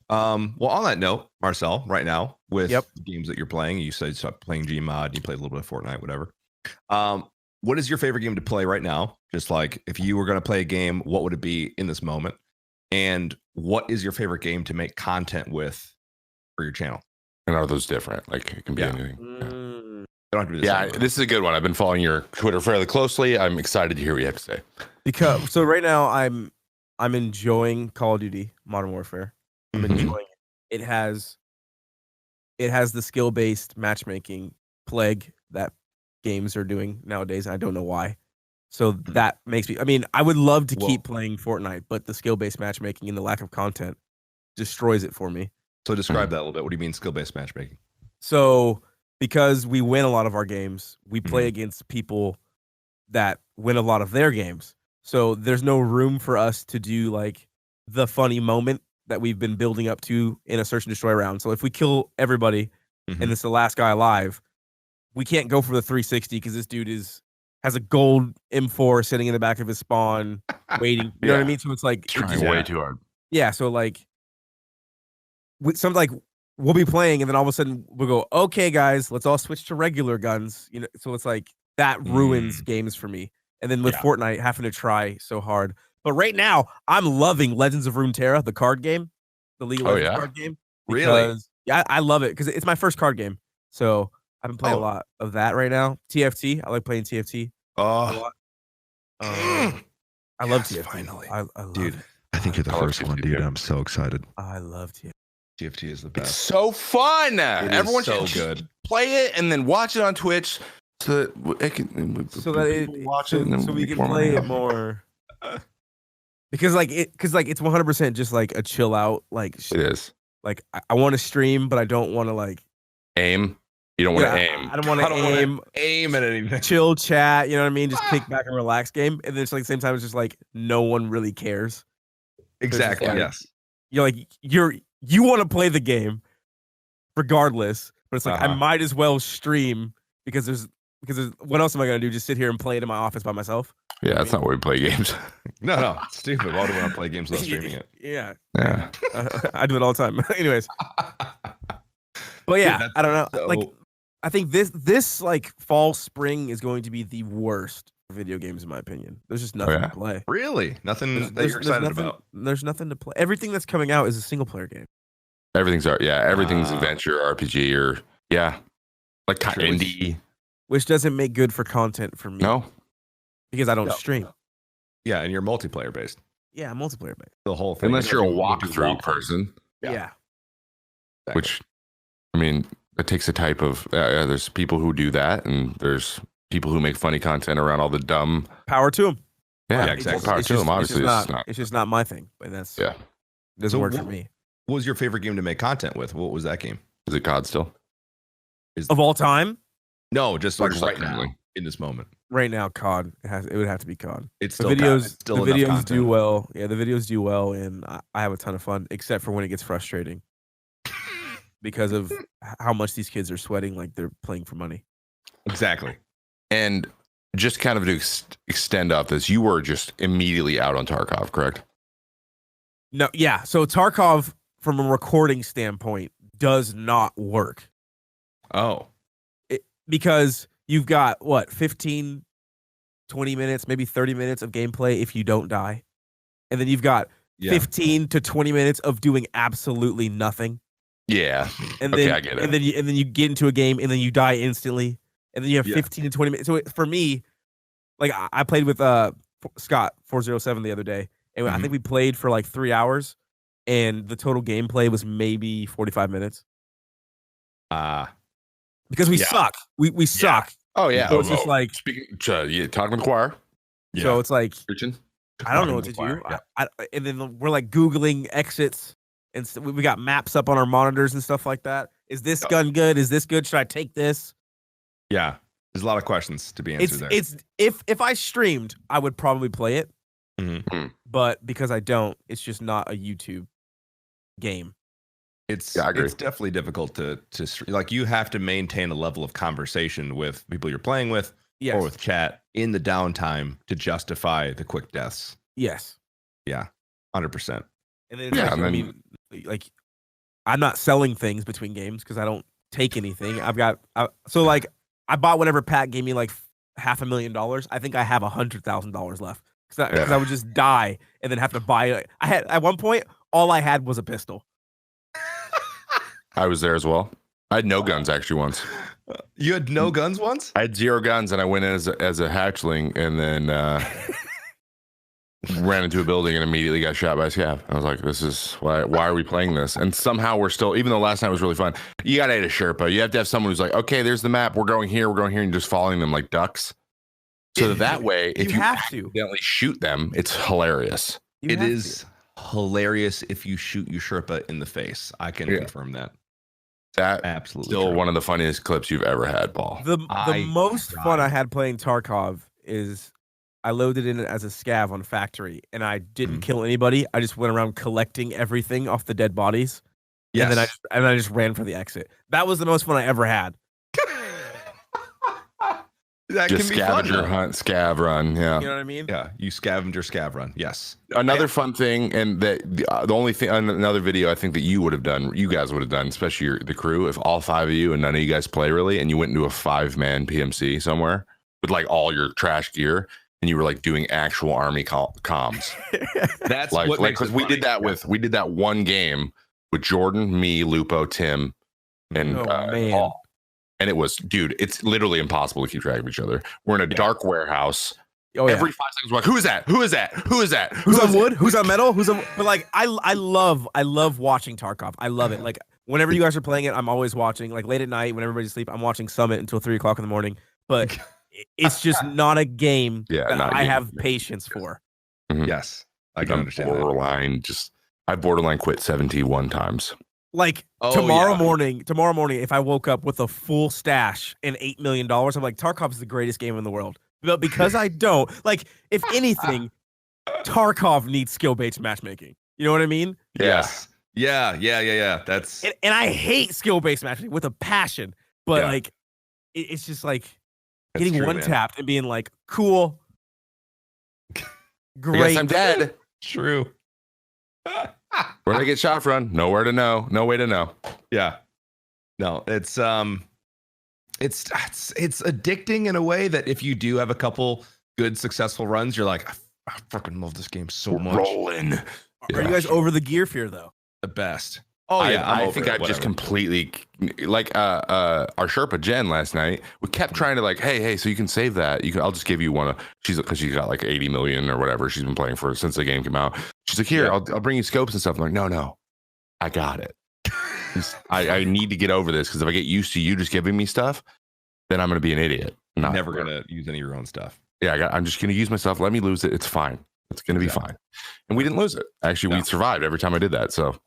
Well, on that note, Marcel, right now with the games that you're playing, you said you stopped playing Gmod, you played a little bit of Fortnite, whatever. What is your favorite game to play right now? Just like if you were going to play a game, what would it be in this moment? And what is your favorite game to make content with for your channel? And are those different? Like it can be anything. Don't have to do this this is a good one. I've been following your Twitter fairly closely. I'm excited to hear what you have to say. So right now I'm enjoying Call of Duty Modern Warfare. I'm enjoying it. It has the skill-based matchmaking plague that games are doing nowadays. I don't know why. So that makes me, I mean, I would love to keep playing Fortnite, but the skill-based matchmaking and the lack of content destroys it for me. So describe that a little bit. What do you mean skill-based matchmaking? So because we win a lot of our games, we play against people that win a lot of their games. So there's no room for us to do like the funny moment that we've been building up to in a search and destroy round. So if we kill everybody and it's the last guy alive, we can't go for the 360 because this dude has a gold M4 sitting in the back of his spawn waiting. You know what I mean? So it's like trying way too hard. Yeah. So like we'll be playing, and then all of a sudden we'll go, okay, guys, let's all switch to regular guns. So it's like that ruins games for me. And then with Fortnite, having to try so hard. But right now, I'm loving Legends of Runeterra, the card game, the League of Legends card game. Really? Yeah, I love it because it's my first card game. So I've been playing a lot of that right now. TFT, I like playing TFT a lot. I love TFT. Finally, I love dude. it. I think you're the first one, dude. I'm so excited. I love TFT. TFT is the It's best. so fun. Everyone so should good. Play it and then watch it on Twitch so that it can watch it and then so we can play it more. Because it's 100% just like a chill out. Like it is. Like I want to stream, but I don't want to like aim. You don't want to aim. I don't want to aim at anything. Chill chat. You know what I mean? Just kick back and relax game. And then it's like at the same time, it's just like no one really cares. Exactly. Like, yes. You're like you want to play the game, regardless. But it's like I might as well stream because there's what else am I gonna do? Just sit here and play it in my office by myself? Yeah, that's not where we play games. No, it's stupid. Why do we want to play games without streaming it? Yeah. Yeah. I do it all the time. Anyways. But yeah, Dude, I don't know. so... Like, I think this like fall spring is going to be the worst for video games in my opinion. There's just nothing to play. Really? Nothing that you're excited about? There's nothing to play. Everything that's coming out is a single player game. Everything's adventure RPG or like indie. Which doesn't make good for content for me. No, because I don't stream. Yeah, and you're multiplayer based. Yeah, multiplayer based. The whole thing. Unless you're a walkthrough person. Yeah. Exactly. Which, I mean, it takes a type of. There's people who do that, and there's people who make funny content around all the dumb. Power to them. Yeah, exactly. Power to them. Obviously, it's just not my thing. But that's doesn't work for me. What was your favorite game to make content with? What was that game? Is it COD still? Of all time? No, just like right currently. now in this moment. Right now, COD. It would have to be COD. It's the still videos. the videos do well. Yeah, the videos do well, and I have a ton of fun. Except for when it gets frustrating, because of how much these kids are sweating like they're playing for money. Exactly. And just kind of to extend off this, you were just immediately out on Tarkov, correct? No, yeah. So Tarkov, from a recording standpoint, does not work. Oh. Because you've got, 15, 20 minutes, maybe 30 minutes of gameplay if you don't die. And then you've got 15 to 20 minutes of doing absolutely nothing. Yeah. And then, I get it. And then you get into a game and then you die instantly. And then you have 15 to 20 minutes. So for me, like I played with Scott 407 the other day. And I think we played for like 3 hours. And the total gameplay was maybe 45 minutes. Because we suck. We suck. Oh, yeah. So it's just like... talking to the choir. Yeah. So it's like... Preaching. I don't know what to do. Yeah. And then we're like Googling exits. And we got maps up on our monitors and stuff like that. Is this gun good? Is this good? Should I take this? Yeah. There's a lot of questions to be answered there. If I streamed, I would probably play it. Mm-hmm. But because I don't, it's just not a YouTube game. It's definitely difficult to like you have to maintain a level of conversation with people you're playing with or with chat in the downtime to justify the quick deaths. Yes. Yeah. 100%. And then I mean, like I'm not selling things between games because I don't take anything. I bought whatever Pat gave me like $500,000. I think I have $100,000 left because I would just die and then have to buy. I had at one point all I had was a pistol. I was there as well. I had no guns actually once. You had no guns once? I had 0 guns, and I went in as a hatchling, and then ran into a building and immediately got shot by a scav. I was like, "This is why are we playing this?" And somehow we're still, even though last night was really fun. You gotta have a Sherpa. You have to have someone who's like, "Okay, there's the map. We're going here. and you're just following them like ducks. So that way, if you accidentally shoot them, it's hilarious. It is hilarious if you shoot your Sherpa in the face. I can confirm that. That absolutely still one of the funniest clips you've ever had, Paul. The most fun I had playing Tarkov is I loaded in as a scav on Factory, and I didn't kill anybody. I just went around collecting everything off the dead bodies. Yes. And then I just ran for the exit. That was the most fun I ever had. That Just can be fun, scavenger though. hunt, scav run. Yeah. You know what I mean? Yeah, you scavenger scav run. Yes. Another fun thing, and that the only thing, another video I think that you guys would have done, especially the crew, if all 5 of you and none of you guys play really, and you went into a 5-man PMC somewhere with like all your trash gear, and you were like doing actual army comms. That's like what makes because it we funny. did that we did that one game with Jordan, me, Lupo, Tim, and man. Paul. And it was, dude, it's literally impossible to keep track of each other. We're in a dark warehouse. Oh, yeah. Every 5 seconds, we're like, who is that? Who is that? Who is that? Who's on wood? Who's on metal? Who's on? But like, I love watching Tarkov. I love it. Like, whenever you guys are playing it, I'm always watching. Like late at night when everybody's asleep, I'm watching Summit until 3 o'clock in the morning. But it's just not a game that I have patience for. Mhm. Yes, I can understand that. Borderline, I borderline quit 71 times. Like tomorrow morning, if I woke up with a full stash and $8 million, I'm like, Tarkov is the greatest game in the world. But because I don't, like, if anything, Tarkov needs skill-based matchmaking. You know what I mean? Yes. Yeah. That's And I hate skill-based matchmaking with a passion. But like, it's just like getting true, one man. tapped and being like, cool, I great. guess I'm dead. true. Where did I get shot from? Nowhere to know. No way to know. Yeah. No, it's addicting in a way that if you do have a couple good successful runs, you're like, I fucking love this game so much. Rolling. Are you guys over the gear fear though? The best. Oh yeah, I think I've just completely like our Sherpa Jen last night. We kept trying to like, hey, so you can save that. I'll just give you one of because she's got like 80 million or whatever she's been playing for since the game came out. She's like, here, I'll bring you scopes and stuff. I'm like, no, I got it. I need to get over this because if I get used to you just giving me stuff, then I'm gonna be an idiot. Never gonna use any of your own stuff. Yeah, I'm just gonna use my stuff. Let me lose it. It's fine. It's gonna be fine. And we didn't lose it. Actually, we survived every time I did that. So.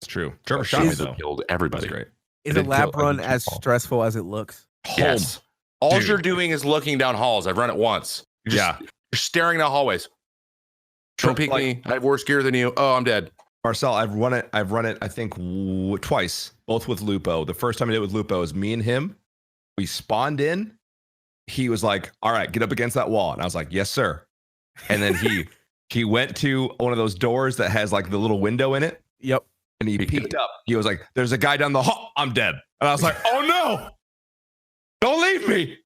It's true. Trevor shot me though. Killed everybody. That's great. Is a lab run as stressful as it looks? Yes. All you're doing is looking down halls. I've run it once. You're staring down hallways. Don't peek me. I have worse gear than you. Oh, I'm dead. Marcel, I've run it. I think twice, both with Lupo. The first time I did it with Lupo is me and him. We spawned in. He was like, "All right, get up against that wall," and I was like, "Yes, sir." And then he went to one of those doors that has like the little window in it. Yep. And he peeked up. He was like, "There's a guy down the hall. I'm dead." And I was like, "Oh no! Don't leave me!"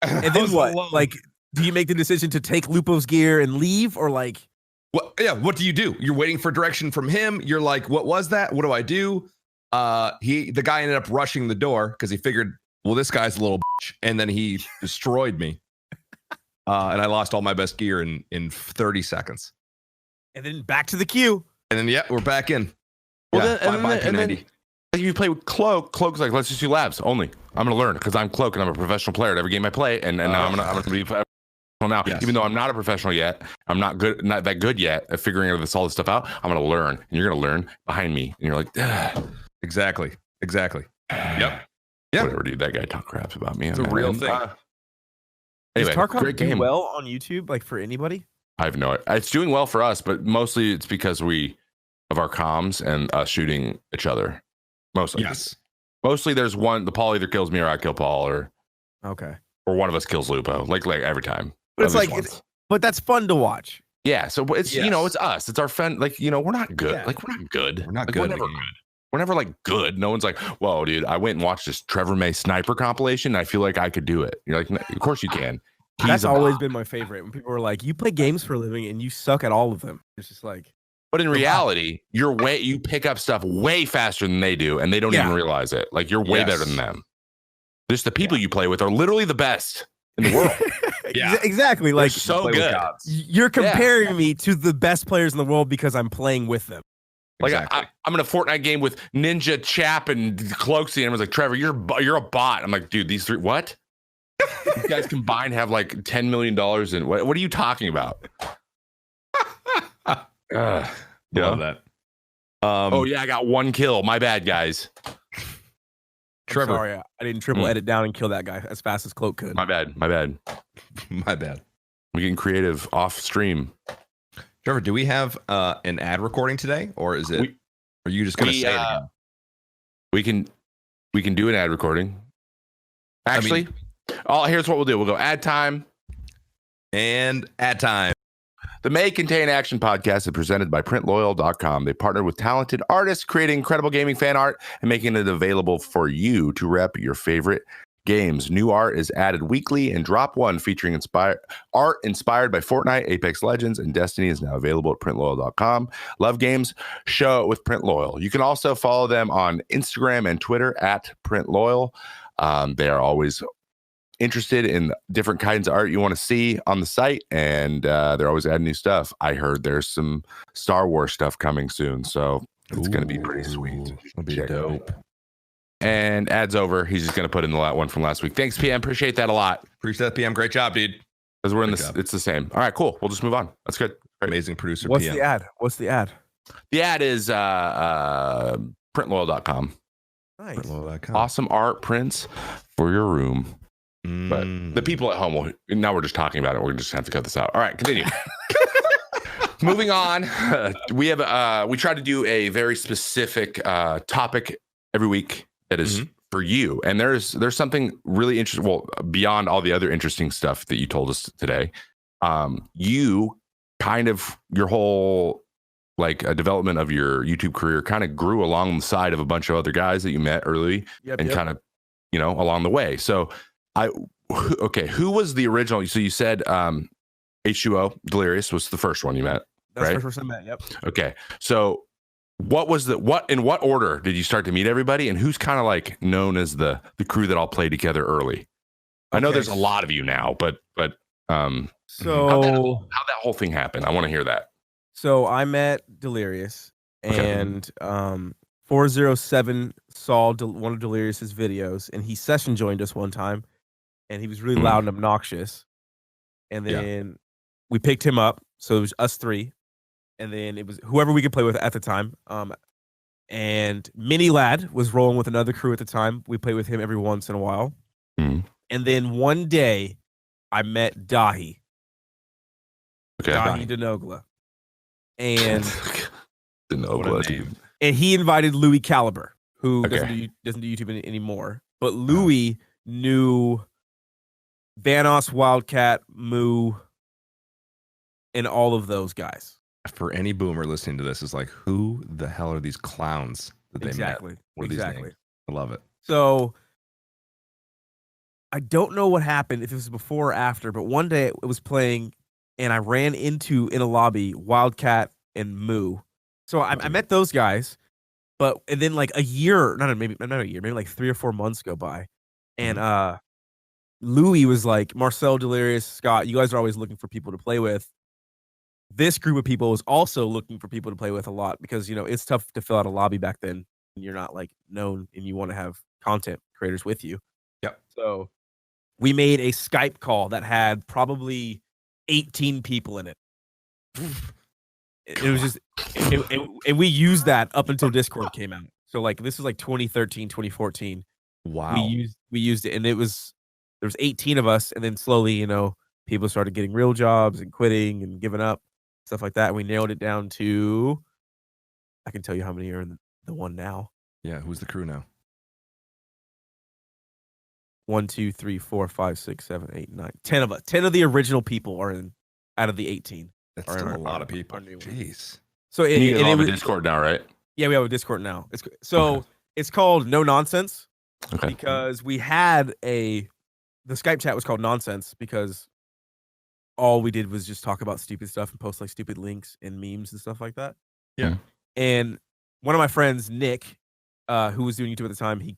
And then what? Alone. Like, do you make the decision to take Lupo's gear and leave, or like? What? Yeah. What do you do? You're waiting for direction from him. You're like, "What was that? What do I do?" The guy ended up rushing the door because he figured, well, this guy's a little bitch, and then he destroyed me. And I lost all my best gear in 30 seconds. And then back to the queue. And then we're back in. Well, and then if you play with Cloak's like, let's just do labs only. I'm gonna learn because I'm Cloak and I'm a professional player at every game I play, and now I'm gonna be professional now. Yes. Even though I'm not a professional yet, I'm not that good yet at figuring all this stuff out. I'm gonna learn, and you're gonna learn behind me, and you're like, exactly. Yep. Whatever, dude. That guy talk craps about me. It's a real thing. Anyway, Is Tarkov great game. Well on YouTube, like for anybody? I have no. It's doing well for us, but mostly it's because of our comms and us shooting each other. Mostly, yes. Mostly, there's one. The Paul either kills me or I kill Paul, or one of us kills Lupo. Like every time. But it's like, but that's fun to watch. Yeah. So it's it's us. It's our friend. Like we're not good. Yeah. Like we're not good. We're not like, good. We're never good. We're never like good. No one's like, whoa, dude, I went and watched this TrevorMay sniper compilation. And I feel like I could do it. You're like, of course you can. That's always been my favorite. When people were like, you play games for a living and you suck at all of them. It's just like. But in reality, you pick up stuff way faster than they do, and they don't even realize it. Like you're way better than them. Just the people you play with are literally the best in the world. Exactly. Like they're so good. You're comparing me to the best players in the world because I'm playing with them. Like I'm in a Fortnite game with Ninja Chap and Cloaksy, and I was like, Trevor, you're a bot. I'm like, dude, these three, what? These guys combined have like $10 million in what are you talking about? Love that. I got one kill. My bad, guys. Trevor, sorry, I didn't triple edit down and kill that guy as fast as Cloak could. My bad. My bad. We're getting creative off stream. Trevor, do we have an ad recording today, or is it? Are you just going to say it again? We can do an ad recording. Actually, Oh, here's what we'll do. We'll go ad time. And ad time. The May Contain Action podcast is presented by PrintLoyal.com. They partnered with talented artists, creating incredible gaming fan art and making it available for you to rep your favorite games. New art is added weekly, and Drop One featuring art inspired by Fortnite, Apex Legends, and Destiny is now available at PrintLoyal.com. Love games? Show it with PrintLoyal. You can also follow them on Instagram and Twitter at PrintLoyal. They are always interested in different kinds of art you want to see on the site, and they're always adding new stuff. I heard there's some Star Wars stuff coming soon, so it's going to be pretty sweet. It'll be dope. And ad's over. He's just going to put in the one from last week. Thanks, PM. Appreciate that a lot. Appreciate that, PM. Great job, dude. Because we're in this, it's the same. All right, cool. We'll just move on. That's good. Great. Amazing producer. What's PM. the ad? What's the ad? The ad is printloyal.com. Nice. PrintLoyal.com. Awesome art prints for your room. But the people at home will, now we're just talking about it. We're just have to cut this out. All right, continue. Moving on. We try to do a very specific topic every week that is for you. And there's something really interesting. Well, beyond all the other interesting stuff that you told us today, you kind of, your whole development of your YouTube career kind of grew along the side of a bunch of other guys that you met early kind of, along the way. So who was the original? So you said H2O Delirious was the first one you met. That's right? the first one I met. Yep. Okay. So in what order did you start to meet everybody, and who's kind of known as the crew that all played together early? I know there's a lot of you now, but so how'd that whole thing happen? I want to hear that. So I met Delirious, and 407 saw one of Delirious's videos, and he session joined us one time, and he was really loud and obnoxious. And then we picked him up, so it was us three, and then it was whoever we could play with at the time. And Mini Lad was rolling with another crew at the time. We played with him every once in a while. And then one day, I met Dahi. Okay. Dahi Denogla. And Denogla, and he invited Louis Caliber, who doesn't do YouTube anymore. But Louis knew Vanoss, Wildcat, Moo, and all of those guys. For any boomer listening to this, is like, who the hell are these clowns that they met? What are these names? I love it. So I don't know what happened, if it was before or after, but one day it was playing, and I ran into, in a lobby, Wildcat and Moo. So I met those guys, and then maybe not a year, maybe 3 or 4 months go by, and Louis was like, Marcel, Delirious, Scott, you guys are always looking for people to play with. This group of people was also looking for people to play with a lot, because it's tough to fill out a lobby back then, and you're not known, and you want to have content creators with you. Yep. So we made a Skype call that had probably 18 people in it. It was just, and we used that up until Discord came out. So this is 2013, 2014. Wow. We used it, and there was 18 of us, and then slowly, people started getting real jobs and quitting and giving up, stuff like that. And we narrowed it down to, I can tell you how many are in the one now. Yeah, who's the crew now? 1, 2, 3, 4, 5, 6, 7, 8, 9, 10 of us. 10 of the original people are in out of the 18. That's still a lot of people. Jeez. So you have a Discord now, right? Yeah, we have a Discord now. It's called No Nonsense. Okay. Because we had the Skype chat was called Nonsense, because all we did was just talk about stupid stuff and post stupid links and memes and stuff like that. Yeah. And one of my friends, Nick, who was doing YouTube at the time, he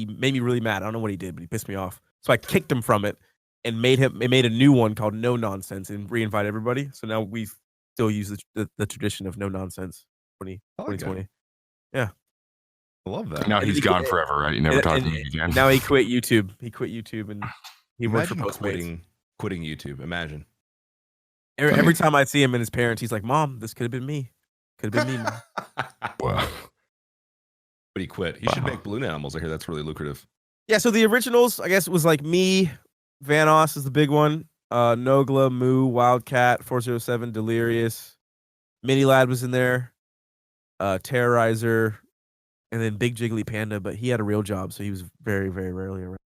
made me really mad. I don't know what he did, but he pissed me off. So I kicked him from it and made a new one called No Nonsense and re-invite everybody. So now we still use the tradition of No Nonsense 2020. Yeah. I love that. Now he's gone forever, right? You never talk to him again. Now he quit YouTube. He quit YouTube, and he works for Postmates. Quitting YouTube. Imagine. Every time I see him and his parents, he's like, "Mom, this could have been me. Could have been me." Wow. But he quit. He should make balloon animals. I hear that's really lucrative. Yeah. So the originals, I guess, was me. Vanoss is the big one. Nogla, Moo, Wildcat, 407, Delirious, Mini Lad was in there. Terrorizer. And then Big Jiggly Panda, but he had a real job, so he was very, very rarely around.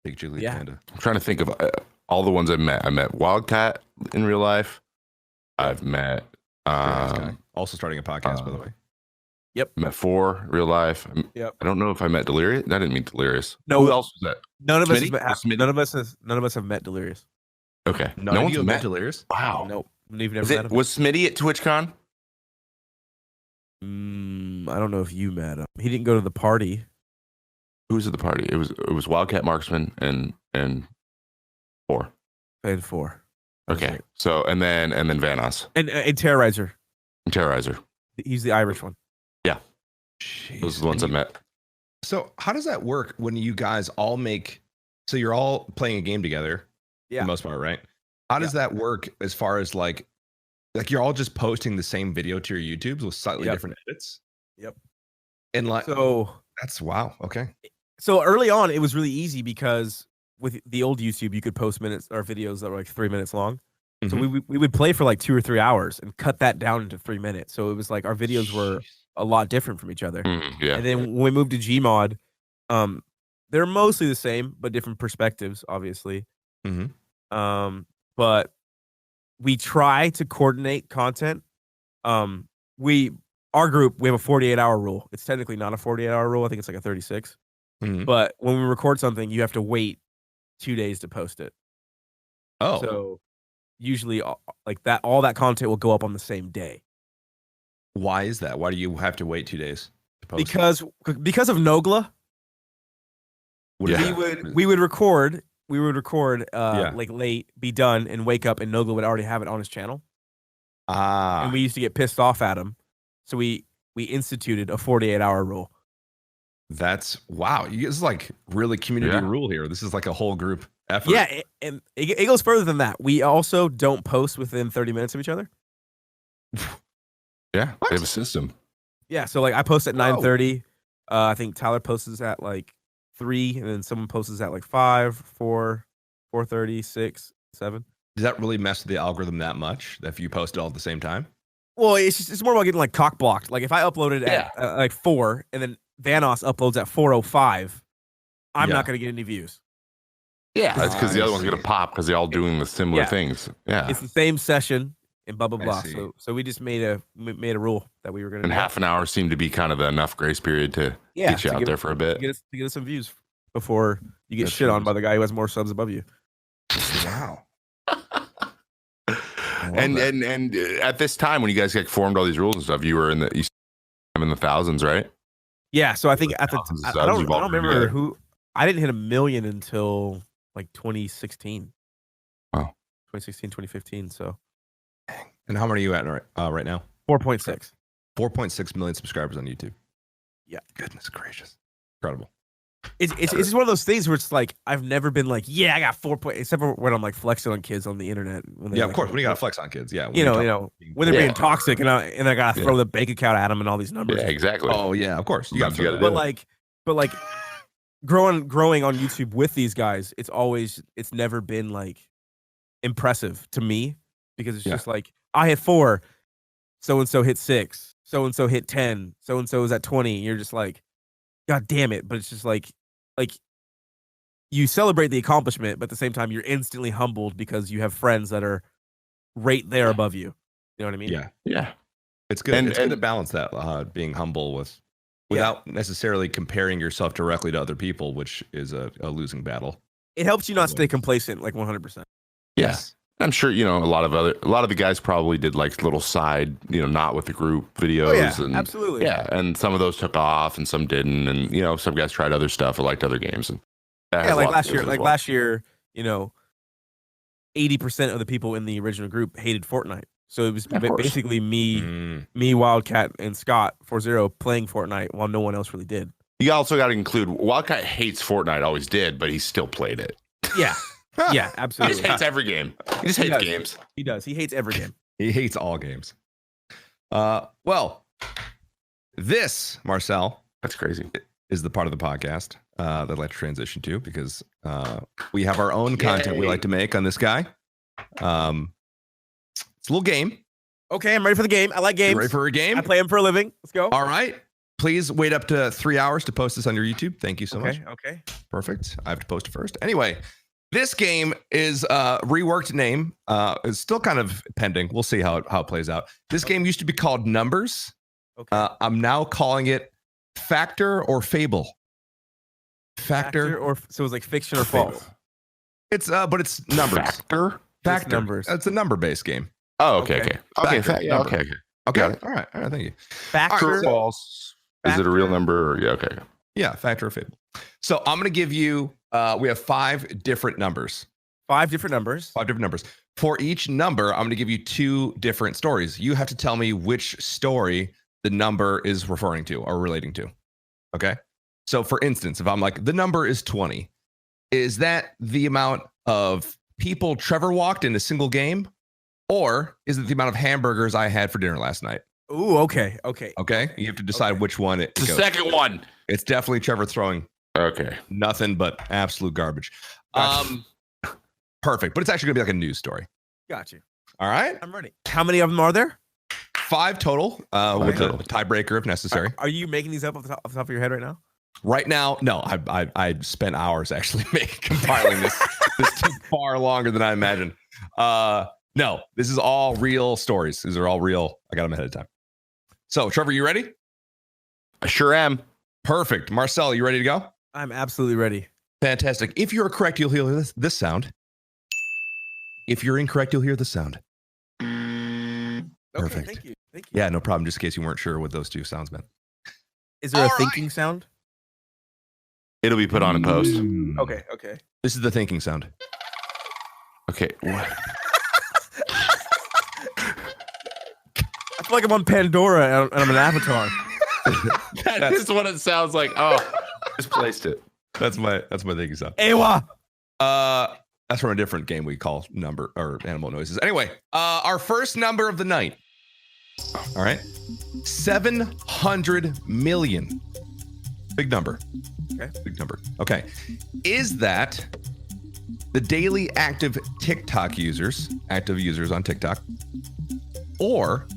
Big Julie Yeah. Panda. I'm trying to think of all the ones I met. I met Wildcat in real life. I've met Nice guy. Also starting a podcast, by the way. met 4 real life. Yep. I don't know if I met Delirious. I didn't meet Delirious. No. Who else was that? None of us Smitty? has met, Smitty? none of us have met Delirious. Okay. None no of one's you have met. met Delirious? Wow. Nope. We've never Was, met him. was Smitty at TwitchCon? I don't know if you met him. He didn't go to the party. Who was at the party? It was Wildcat Marksman and 4. And 4. That's Okay. it. So and then Vanos And Terrorizer. and Terrorizer. He's the Irish one. Jeez. Those are the ones I met. So how does that work when you guys all make? So you're all playing a game together, for Yeah. the most part, right? How does that work as far as like you're all just posting the same video to your YouTubes with slightly Yep. different edits? Yep. And like So that's wow. Okay. early on, it was really easy because with the old YouTube, you could post minutes or videos that were like 3 minutes long. So we would play for like 2 or 3 hours and cut that down into 3 minutes. So it was like our videos were a lot different from each other. Yeah. And then when we moved to Gmod, they're mostly the same, but different perspectives, obviously. But we try to coordinate content. Our group, we have a 48-hour rule. It's technically not a 48-hour rule. I think it's like a 36. But when we record something, you have to wait 2 days to post it. Oh. So usually like that, all that content will go up on the same day. Why is that? Why do you have to wait 2 days to post it? Because of Nogla, What is Yeah. that? we would record like late, be done, and wake up, and Nogla would already have it on his channel. And we used to get pissed off at him, so we instituted a 48-hour rule. That's wow. This is like really community Yeah. rule here. This is like a whole group effort. Yeah, and it goes further than that. We also don't post within 30 minutes of each other. Yeah. What? They have a system. Yeah, so like I post at Whoa. 9:30. I think Tyler posts at like 3, and then someone posts at like 5, 4, 4:30, 6, 7. Does that really mess with the algorithm that much if you post it all at the same time? Well, it's more about getting like cock blocked. Like if I uploaded at like 4, and then Vanos uploads at 4:05, I'm not going to get any views. Yeah. That's because the I other one's see. gonna pop because they're all doing the similar Yeah. things. Yeah. It's the same session and blah blah I blah. see. So we just made a rule that we were going to And half an hour seemed to be kind of the enough grace period to get you out there for a bit. to get us some views before you get That's shit on true. by the guy who has more subs above you. Wow. And at this time when you guys like formed all these rules and stuff, you were in the thousands, right? Yeah, so I think at the Thousands of I subs don't you've all remember together. who I didn't hit 1 million until like 2016. Wow. 2016, 2015. So And how many are you at right now? 4.6. 4.6 million subscribers on YouTube. Yeah. Goodness gracious. Incredible. It's just one of those things where it's like I've never been like, yeah, I got 4. Except for when I'm like flexing on kids on the internet. When they, Yeah, of like, course. When you got to flex on kids. Yeah. you know, when they're Yeah. being toxic, and I gotta throw the bank account at them and all these numbers. Yeah, exactly. Oh, yeah, of course. You got You gotta to do but like growing on YouTube with these guys, it's never been like impressive to me because it's just like I hit 4, so and so hit 6, so and so hit 10, so and so is at 20. And you're just like, God damn it! But it's just like you celebrate the accomplishment, but at the same time you're instantly humbled because you have friends that are right there above you. You know what I mean? Yeah. Yeah. It's good. And- It's good to and- balance that, being humble without necessarily comparing yourself directly to other people, which is a losing battle. It helps you not stay complacent like 100%. Yes. I'm sure, a lot of the guys probably did like little side, not with the group videos. And absolutely. yeah. And some of those took off and some didn't. And, some guys tried other stuff or liked other games. And that has a like lot last to do year, with it as well. 80% of the people in the original group hated Fortnite. So it was Of course. basically me, Wildcat, and Scott 40 playing Fortnite while no one else really did. You also got to include Wildcat hates Fortnite, always did, but he still played it. Yeah, yeah, He just absolutely. hates every game. He just hates does. games. He does. He hates every game. He hates all games. Well, this, Marcel, That's crazy. is the part of the podcast that I'd like to transition to because we have our own content we like to make on this guy. It's a little game. Okay, I'm ready for the game. I like You games. ready for a game? I play them for a living. Let's go. All right. Please wait up to 3 hours to post this on your YouTube. Thank you so much. Okay. Perfect. I have to post it first. Anyway, this game is a reworked name. It's still kind of pending. We'll see how it plays out. This game used to be called Numbers. Okay. I'm now calling it Factor or Fable. Factor or so it's like fiction or false. It's but it's numbers. Factor? Factor. Numbers. It's a number-based game. Oh, okay. Factor, Yeah, number. okay. Okay. All right. Thank you. Factor. True or false? Is it a real number? Or, yeah, okay. Yeah, Factor or Fable. So I'm going to give you, we have 5 different numbers. 5 different numbers. 5 different numbers. For each number, I'm going to give you 2 different stories. You have to tell me which story the number is referring to or relating to. Okay? So for instance, if I'm like, the number is 20, is that the amount of people Trevor walked in a single game? Or is it the amount of hamburgers I had for dinner last night? Ooh, okay. Okay? You have to decide which one it The goes. second one. It's definitely Trevor throwing Okay. nothing but absolute garbage. Gotcha. Perfect. But it's actually going to be like a news story. Got you. All right? I'm ready. How many of them are there? 5 total with total. a tiebreaker if necessary. Are you making these up off the top of your head right now? Right now, no. I spent hours actually compiling this. This took far longer than I imagined. No, this is all real stories. These are all real. I got them ahead of time. So, Trevor, you ready? I sure am. Perfect. Marcel, you ready to go? I'm absolutely ready. Fantastic. If you're correct, you'll hear this sound. If you're incorrect, you'll hear the sound. Perfect. Okay, thank you. Yeah, no problem. Just in case you weren't sure what those 2 sounds meant. Is there All a right. thinking sound? It'll be put on in post. Okay. This is the thinking sound. Okay. What? I feel like I'm on Pandora and I'm an avatar. That is what it sounds like. Oh, just placed it. That's my thinking sound. Ewa. That's from a different game we call number or animal noises. Anyway, our first number of the night. All right. 700 million. Big number. Okay. Big number. Okay. Is that the daily active TikTok users, active users on TikTok? Or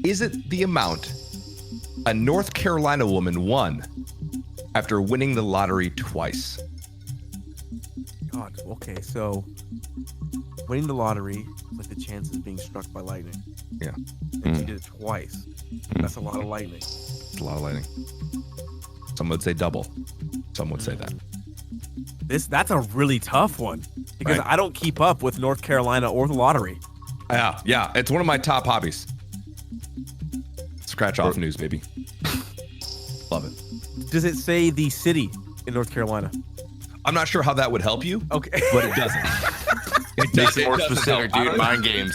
is it the amount a North Carolina woman won after winning the lottery twice? God. Okay. So winning the lottery, like the chances of being struck by lightning. Yeah. And she did it twice. That's a lot of lightning. It's a lot of lightning. Some would say double. Some would say that. That's a really tough one because Right. I don't keep up with North Carolina or the lottery. Yeah. It's one of my top hobbies. Scratch off news, baby. Love it. Does it say the city in North Carolina? I'm not sure how that would help you, Okay. but it doesn't. Makes it more doesn't specific, help. dude. Mind games.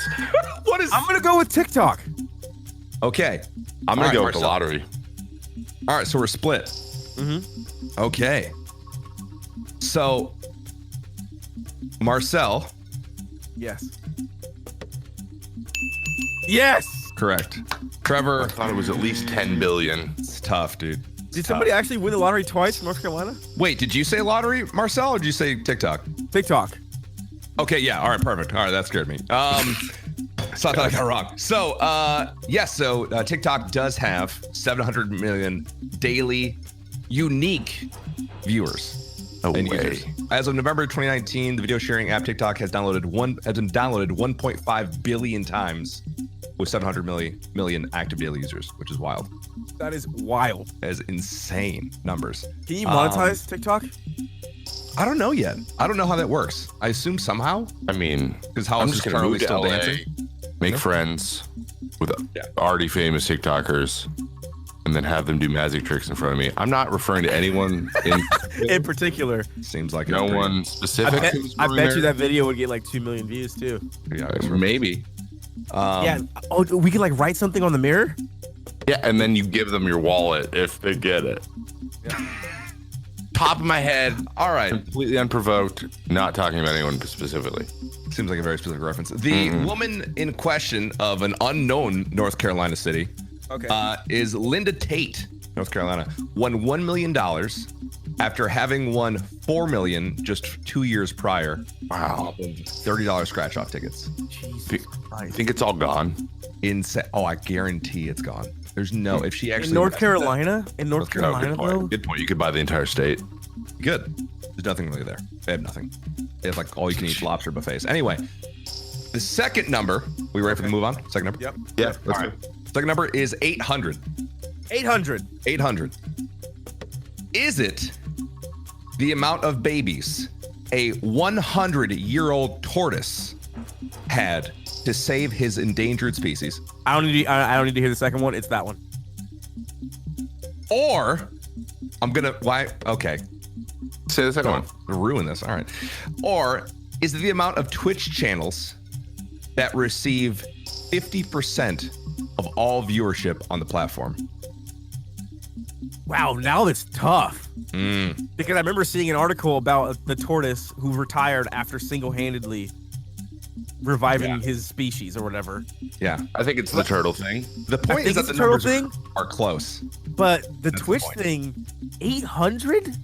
What is? I'm gonna go with TikTok. Okay. I'm gonna All right, go with the Marcel. lottery. All right, so we're split. Mm-hmm. Okay. So, Marcel, Yes. Yes. correct. I Trevor, thought it was at least 10 billion. it's tough, dude. Did somebody actually win the lottery twice in North Carolina? Wait, did you say lottery, Marcel, or did you say TikTok? TikTok. Okay, yeah. All right, perfect. All right, that scared me. So I thought I got it wrong. So, yes, so TikTok does have 700 million daily unique viewers. No and way. users. As of November 2019, the video sharing app TikTok has been downloaded 1.5 billion times with 700 million active daily users, which is wild. That is wild. That is insane numbers. Can you monetize TikTok? I don't know yet. I don't know how that works. I assume somehow, I mean, because how I'm else just is gonna Charlie move to still LA, dancing? make friends with already famous TikTokers, and then have them do magic tricks in front of me. I'm not referring to anyone In particular, Seems like no it's pretty- one specific. I bet you that video would get like 2 million views too. Yeah, Maybe. Yeah. Oh, we can like write something on the mirror. Yeah, and then you give them your wallet if they get it. Top of my head, All right. completely unprovoked, not talking about anyone specifically. Seems like a very specific reference. The woman in question of an unknown North Carolina city is Linda Tate, North Carolina, won $1 million after having won $4 million just 2 years prior. Wow. $30 scratch off tickets. Jesus I think it's all gone. Insane. Oh, I guarantee it's gone. There's no. If she actually in North Carolina, Good point. You could buy the entire state. Good. There's nothing really there. They have nothing. They have like all you can eat lobster buffets. Anyway, the second number. We ready for the move on? Second number. Yep. Yeah. Let's go. Second number is 800. 800. 800. Is it the amount of babies a 100-year-old tortoise had to save his endangered species? I don't need to hear the second one. It's that one. Or why? Okay. Say the second one. Ruin this. All right. Or is it the amount of Twitch channels that receive 50% of all viewership on the platform? Wow, now that's tough. Because I remember seeing an article about the tortoise who retired after single-handedly reviving his species or whatever. Yeah. I think it's the turtle thing. The point is that the numbers are close. But the Twitch thing, 800?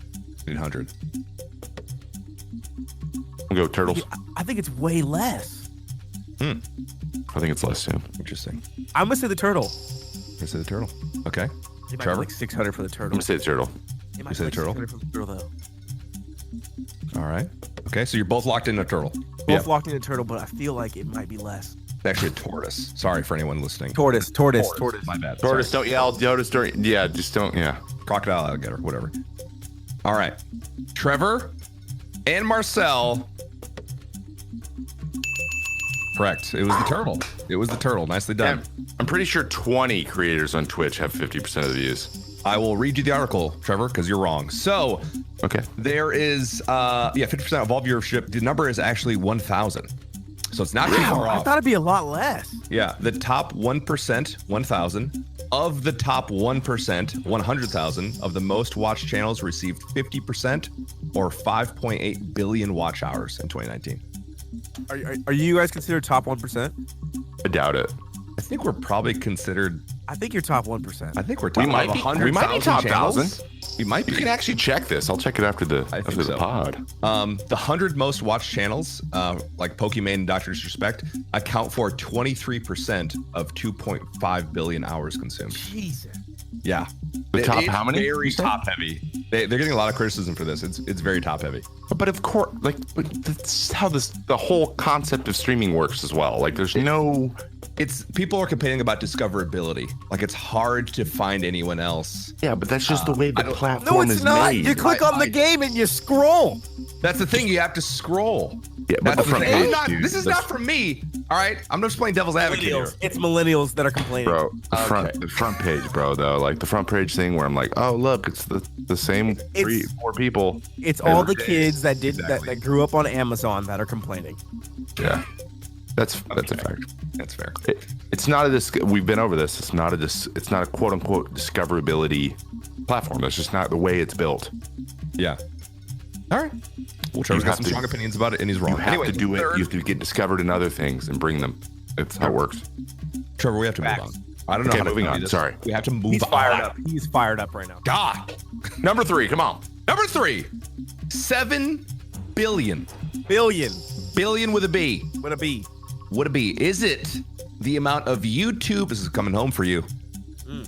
800. We'll go turtles. I think it's way less. I think it's less too. Interesting. I'm going to say the turtle. I say the turtle. Okay. It might Trevor? be like 600 for the I'm turtle. gonna say the turtle. It might You say be the turtle? 600 for the turtle, though. All right. Okay, so you're both locked in a turtle. Both locked in a turtle, but I feel like it might be less. It's actually a tortoise. Sorry for anyone listening. Tortoise. My bad. Tortoise, Sorry. don't yell. Tortoise, don't. Yeah, just don't. Yeah. Crocodile, alligator, whatever. All right. Trevor and Marcel. Correct. It was the turtle. It was the turtle. Nicely done. I'm pretty sure 20 creators on Twitch have 50% of the views. I will read you the article, Trevor, because you're wrong. So Okay. there is 50% of all viewership. The number is actually 1,000. So it's not too far I off. thought it'd be a lot less. Yeah, the top 1%, 1,000. Of the top 1%, 100,000 of the most watched channels received 50% or 5.8 billion watch hours in 2019. Are you guys considered top 1%? I doubt it. I think we're probably considered. I think you're top 1%. I think we're top. We might be 100,000 top channels. 1,000. We might be. You can actually check this. I'll check it after the pod. The 100 most watched channels, like Pokimane and Dr. Disrespect, account for 23% of 2.5 billion hours consumed. Jesus. Yeah. The top It's how many? Very top heavy. They're getting a lot of criticism for this. It's very top heavy. But of course, like that's how the whole concept of streaming works as well. Like there's no. It's people are complaining about discoverability. Like it's hard to find anyone else. Yeah, but that's just the way the platform No, it's is not. made. You click on the game and you scroll. That's the thing. You have to scroll. Yeah, but That's the front the thing. page, dude. This is not from me. All right, I'm just playing devil's advocate here. It's millennials that are complaining. Bro, the front page, bro, though, like the front page thing where I'm like, oh look, it's the same four people. It's all the every day. kids that did Exactly. that grew up on Amazon that are complaining. Yeah, that's a fact. That's fair. It's not we've been over this. It's not a quote unquote discoverability platform. That's just not the way it's built. Yeah. All right. Well, Trevor's got some strong opinions about it, and he's wrong. You have to do it. You have to get discovered in other things and bring them. That's how it works. Trevor, we have to move on. I don't know Okay, how to moving tell on. you this. Sorry. We have to move He's on. fired up. He's fired up right now. God. Number 3, come on. Number 3, 7 billion. Billion with a B. What a B. Would it be? Is it the amount of YouTube? This is coming home for you,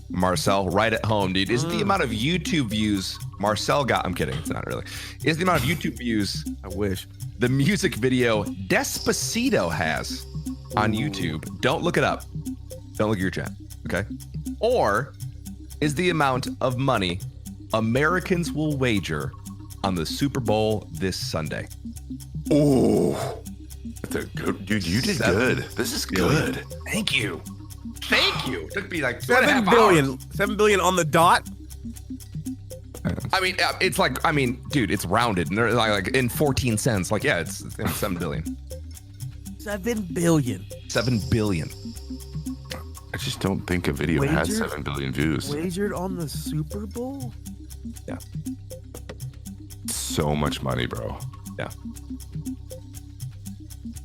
Marcel. Right at home, dude. Is it the amount of YouTube views Marcel got? I'm kidding. It's not really. Is the amount of YouTube views I wish. the music video Despacito has on YouTube? Don't look it up. Don't look at your chat. Okay. Or is the amount of money Americans will wager on the Super Bowl this Sunday? Ooh. That's a good, dude. You did good. This is good. Thank you. It took me like 7 billion. 7 billion on the dot. I mean, it's like, dude, it's rounded and they're like in 14 cents. Like, yeah, it's 7 billion. 7 billion. 7 billion. I just don't think a video has 7 billion views. Wagered on the Super Bowl? Yeah. So much money, bro. Yeah.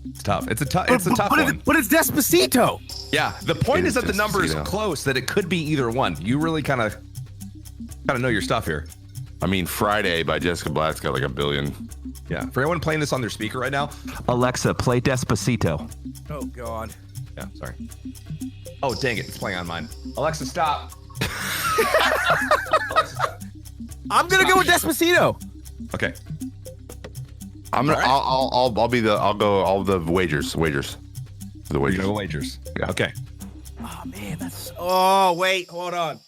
It's tough. It's a tough one. But it's Despacito. Yeah. The point It is is that the number is Despacito. close, that it could be either one. You really kind of know your stuff here. I mean, Friday by Jessica Black's got like 1 billion. Yeah. For anyone playing this on their speaker right now, Alexa, play Despacito. Oh, God. Yeah, sorry. Oh, dang it. It's playing on mine. Alexa, stop. Alexa, stop. I'm gonna go with Despacito. Okay. I'm gonna. All right. I'll go all the wagers. Wagers. For the You're wagers. gonna go wagers. Yeah. Okay. Oh man, that's. Oh wait, hold on.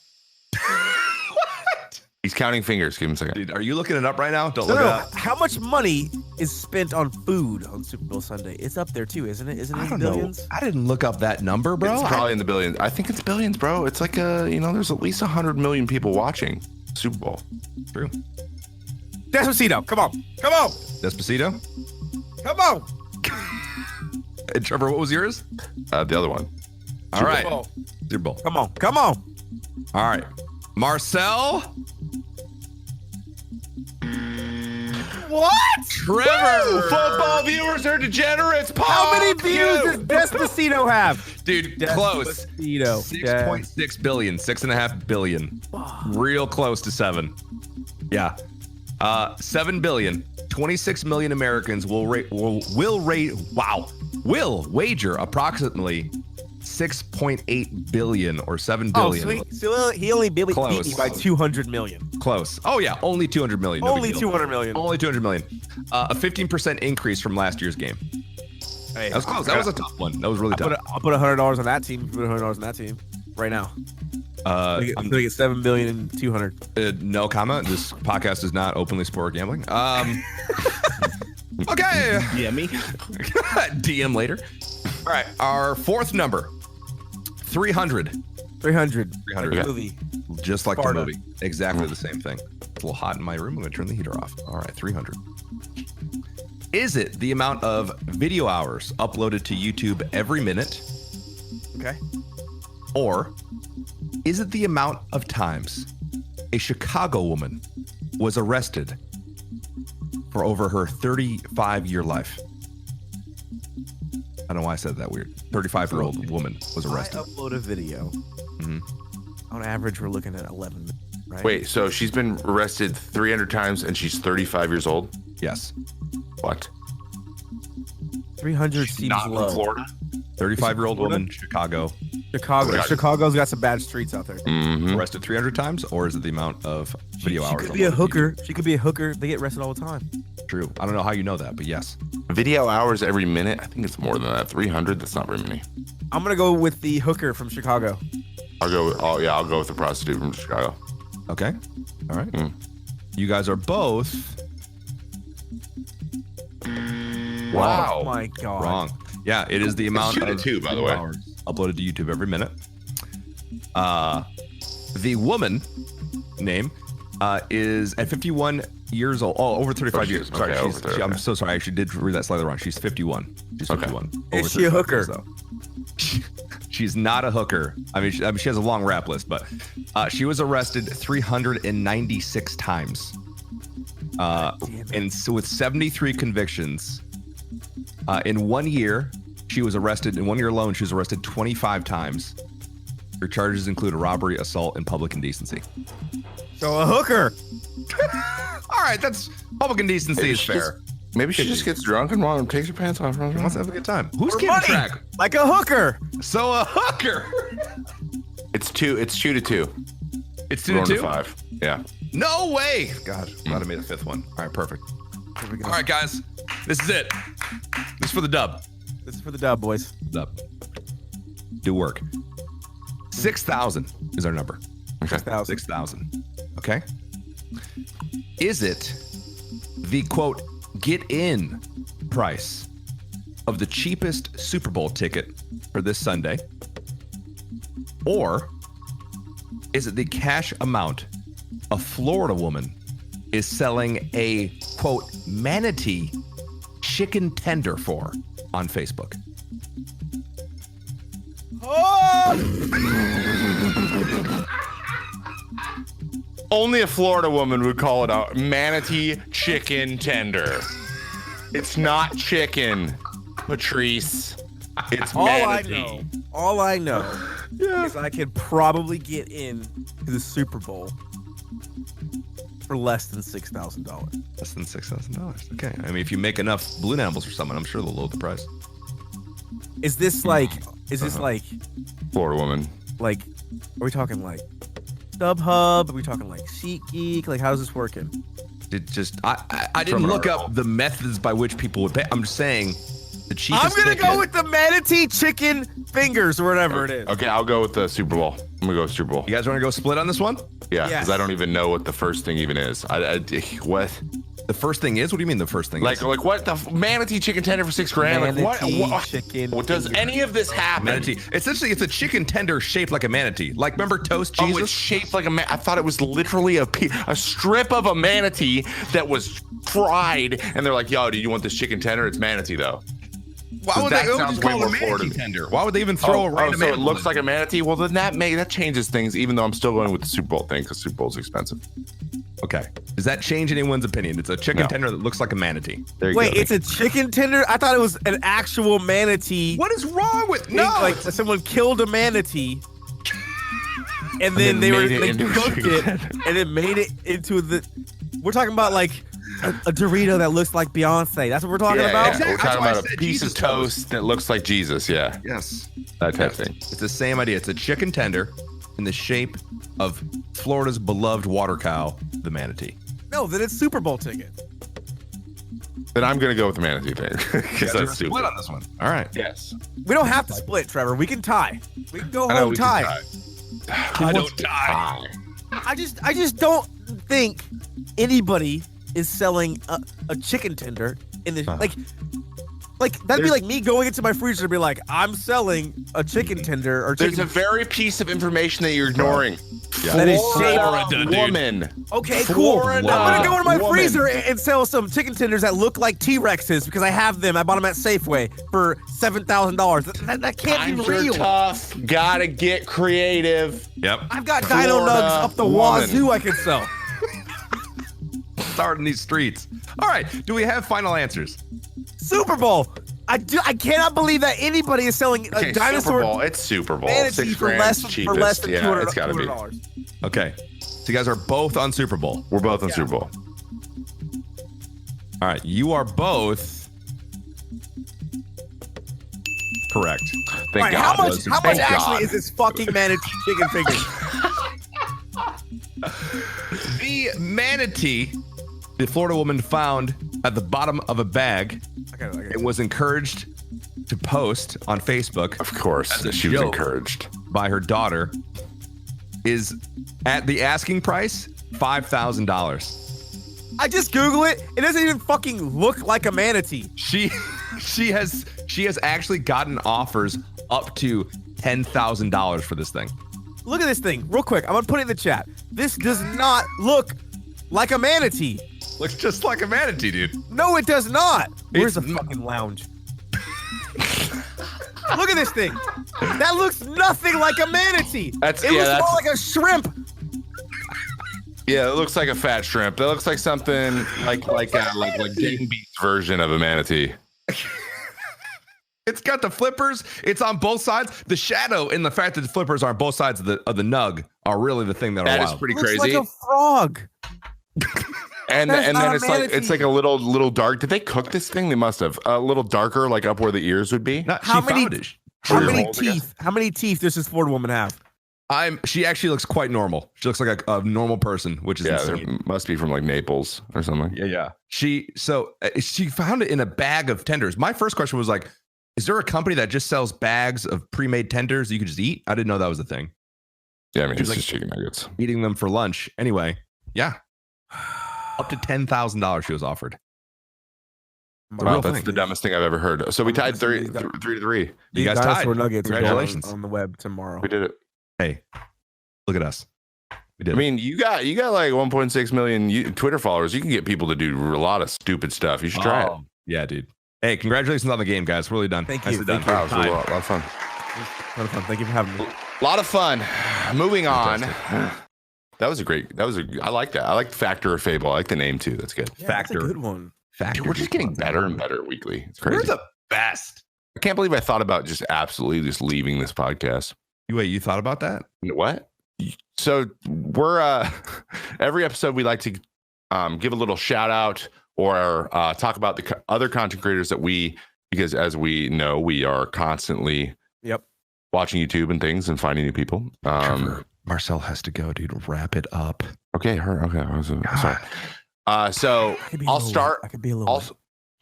He's counting fingers. Give him a second. Dude, are you looking it up right now? Don't No, look it no. up. How much money is spent on food on Super Bowl Sunday? It's up there too, isn't it? Isn't it I in don't billions? know. I didn't look up that number, bro. It's probably in the billions. I think it's billions, bro. It's like there's at least 100 million people watching Super Bowl. True. Despacito, come on, come on, Despacito. come on. And Trevor, what was yours? The other one. All Super right. Bowl. Super Bowl. Come on, come on. All right. Marcel. What? Trevor. Football viewers are degenerates. How many views does Despacito have? Dude, close. Despacito. 6.6 billion, 6.5 billion. Real close to 7. Yeah. 7 billion. 26 million Americans will wager approximately 6.8 billion or 7 billion. So he only beat me Close. by 200 million. Close. Oh yeah, only 200 million. No big Only deal. 200 million. Only 200 million. A 15% increase from last year's game. Hey, That was close. That was a tough one. That was really tough. I'll put $100 on that team. Put $100 on that team right now. I'm I'm gonna get 7 billion and 200. no comment. This podcast does not openly support gambling. Okay. Yeah, me. DM later. All right. Our fourth number. 300. 300. 300. Like movie. Just like Sparta. the movie. Exactly the same thing. It's a little hot in my room. I'm going to turn the heater off. All right. 300. Is it the amount of video hours uploaded to YouTube every minute? Okay. Or is it the amount of times a Chicago woman was arrested for over her 35-year life? I don't know why I said that weird. 35-year-old woman was arrested. I upload a video. Mhm. On average, we're looking at 11 minutes, right? Wait, so she's been arrested 300 times and she's 35 years old? Yes. What? 300 seems Not low. in Florida? 35-year-old Florida? woman, Chicago, Chicago. Chicago's got some bad streets out there. Mm-hmm. arrested 300 times, or is it the amount of video she hours? could be a uploaded to hooker. She could be a hooker. They get arrested all the time. YouTube? True. I don't know how you know that, but yes. Video hours every minute? I think it's more than that. 300? That's not very many. I'm gonna go with the hooker from Chicago. I'll go with the prostitute from Chicago. Okay. All right. Mm. You guys are both Wow. Oh my god. wrong. Yeah, it is the amount two to of two, by the video way. hours uploaded to YouTube every minute. The woman name is at 51 years old. Oh, over 35 years. Okay, Sorry, over 30, I'm okay. so sorry. I actually did read that slightly wrong. She's 51. She's Okay. 51. Is Over she a 35 hooker? years, though. She's not a hooker. I mean, she has a long rap list, but she was arrested 396 times. And so with 73 convictions. In 1 year, she was arrested. In 1 year alone, she was arrested 25 times. Her charges include a robbery, assault, and public indecency. So a hooker. All right, that's public indecency Maybe is she fair. Maybe she just gets drunk and takes her pants off. Wants to have a good time. Who's For keeping money. track? Like a hooker. So a hooker. It's 2 to 2. It's 2 Going to to 2. 5. Yeah. No way. God, glad I made a fifth one. All right, perfect. Here we go. All right, guys, this is it. This is for the dub. This is for the dub, boys. Dub. Do work. 6,000 is our number. Okay. 6,000. Okay. Is it the quote get in price of the cheapest Super Bowl ticket for this Sunday? Or is it the cash amount a Florida woman is selling a quote manatee chicken tender for on Facebook? Only a Florida woman would call it a manatee chicken tender. It's not chicken, Patrice. It's manatee. All I know is I could probably get in to the Super Bowl for less than $6,000. Less than $6,000. Okay. I mean, if you make enough balloon animals for someone, I'm sure they'll lower the price. Is this like is this like Florida woman. Like, are we talking like StubHub? Are we talking like SeatGeek? Like, how's this working? It just I didn't look up the methods by which people would pay. I'm just saying the cheapest. I'm gonna ticket. go with the manatee chicken fingers or whatever it is. Okay, I'll go with the Super Bowl. I'm gonna go with Super Bowl. You guys want to go split on this one? Yeah, because Yes. I don't even know what the first thing even is. What? The first thing is? What do you mean the first thing Like is? what the manatee chicken tender for $6,000? Like what? Chicken. What does any of this happen? Manatee. Essentially, it's a chicken tender shaped like a manatee. Like, remember Toast Oh, Jesus? it's shaped like I thought it was literally a strip of a manatee that was fried, and they're like, "Yo, do you want this chicken tender? It's manatee though." Why would that they sounds just way call more it a manatee Florida. tender? Why would they even throw a random so it animal looks in? like a manatee? Well, then that changes things. Even though I'm still going with the Super Bowl thing because Super Bowl's expensive. Okay. Does that change anyone's opinion? It's a chicken No. tender that looks like a manatee. There you Wait, go. it's a chicken tender? I thought it was an actual manatee. What is wrong with Like someone killed a manatee, and then they made it they into a cooked chicken it, tender. and it made it into the. We're talking about like a Dorito that looks like Beyonce. That's what we're talking about. exactly. We're That's talking why I about a said piece Jesus of toast that looks like Jesus. Yeah, Yes. that type thing. It's the same idea. It's a chicken tender in the shape of Florida's beloved water cow, the manatee. No, then it's Super Bowl ticket. Then I'm gonna go with the manatee thing because that's stupid. Split on this one. All right. Yes, We don't have to split, Trevor. We can tie. We can go I know home we can tie. tie. I don't die. I just don't think anybody is selling a chicken tender in the like that'd be like me going into my freezer and be like, I'm selling a chicken tender or There's chicken. a very piece of information that you're ignoring. That is Florida shaped- dude. woman. Okay, cool. I'm Florida gonna go into my woman. freezer and sell some chicken tenders that look like T-Rexes because I have them. I bought them at Safeway for $7,000. That can't Times be are real. tough. Gotta get creative. Yep. I've got Dino Florida Nugs up the woman. wazoo I could sell. Starting these streets. All right. Do we have final answers? Super Bowl. I cannot believe that anybody is selling a Okay, dinosaur Super Bowl. It's Super Bowl. manatee for less cheapest. than Yeah, $200. it's gotta be. $200. Okay. So you guys are both on Super Bowl. We're both on Super Bowl. All right. You are both correct. Thank All right, God. how much Thank actually God. is this fucking manatee chicken fingers? The manatee, the Florida woman found at the bottom of a bag and was encouraged to post on Facebook Of course, As a she was joke. encouraged. by her daughter is at the asking price $5,000. I just Google it. It doesn't even fucking look like a manatee. She has actually gotten offers up to $10,000 for this thing. Look at this thing, real quick. I'm gonna put it in the chat. This does not look like a manatee. Looks just like a manatee, dude. No, it does not. Where's the It's fucking lounge? Look at this thing. That looks nothing like a manatee. It looks more like a shrimp. Yeah, it looks like a fat shrimp. That looks like something like Dayton Beach version of a manatee. It's got the flippers. It's on both sides. The shadow and the fact that the flippers are on both sides of the nug are really the thing that are That is wild. pretty It looks crazy. like a frog. and That's and not then a it's like manatee. a little dark. Did they cook this thing? They must have. A little darker, like up where the ears would be. Not, How she many- found it. How True. many Holes, I guess. teeth? How many teeth does this Florida woman have? She actually looks quite normal. She looks like a normal person, which is Yeah, insane. there must be from like Naples or something. Yeah. She found it in a bag of tenders. My first question was like, is there a company that just sells bags of pre-made tenders that you could just eat? I didn't know that was a thing. Yeah, I mean, She's it's like- just chicken nuggets. Eating them for lunch. Anyway, yeah. Up to $10,000 she was offered. Wow, real that's thing. the dumbest thing I've ever heard. So we tied three to three. You guys dinosaur tied. nuggets are Congratulations. on the web tomorrow. We did it. Hey, look at us. We did I it. mean, you got like 1.6 million Twitter followers. You can get people to do a lot of stupid stuff. You should try it. Yeah, dude. Hey, congratulations on the game, guys. Really done. Thank you. Nicely done. Thank you. Wow, it was a lot of fun. A lot of fun. Thank you for having me. A lot of fun. Moving on. That was a great. I like that. I like Factor or Fable. I like the name too. That's good. Yeah, that's a Factor. good one. Factor. Dude, we're just getting better and better weekly. It's crazy. We're the best. I can't believe I thought about just absolutely just leaving this podcast. Wait, you thought about that? What? So we're every episode we like to give a little shout out or talk about the other content creators that because as we know, we are constantly watching YouTube and things and finding new people. Trevor, Marcel has to go, dude. Wrap it up. Okay, okay. Sorry. So I'll start. I could be a little.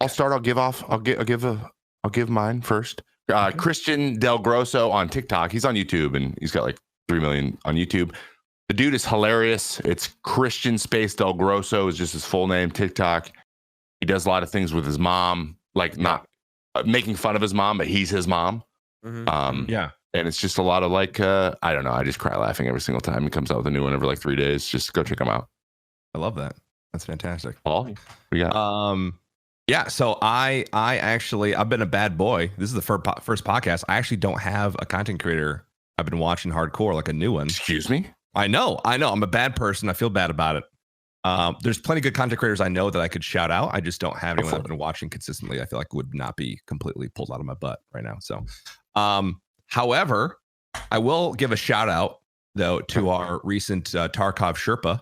I'll start. I'll give mine first. Christian Del Grosso on TikTok. He's on YouTube and he's got like 3 million on YouTube. The dude is hilarious. It's Christian Space Del Grosso is just his full name. TikTok. He does a lot of things with his mom, like not making fun of his mom, but he's his mom. Mm-hmm. And it's just a lot of like, I don't know. I just cry laughing every single time he comes out with a new one every like 3 days. Just go check him out. I love that. That's fantastic. Paul, what you got? Yeah. So I actually, I've been a bad boy. This is the first podcast. I actually don't have a content creator I've been watching hardcore, like a new one. Excuse me? I know. I'm a bad person. I feel bad about it. There's plenty of good content creators I know that I could shout out. I just don't have anyone I've been watching consistently. I feel like would not be completely pulled out of my butt right now. So, however, I will give a shout out though to our recent Tarkov Sherpa.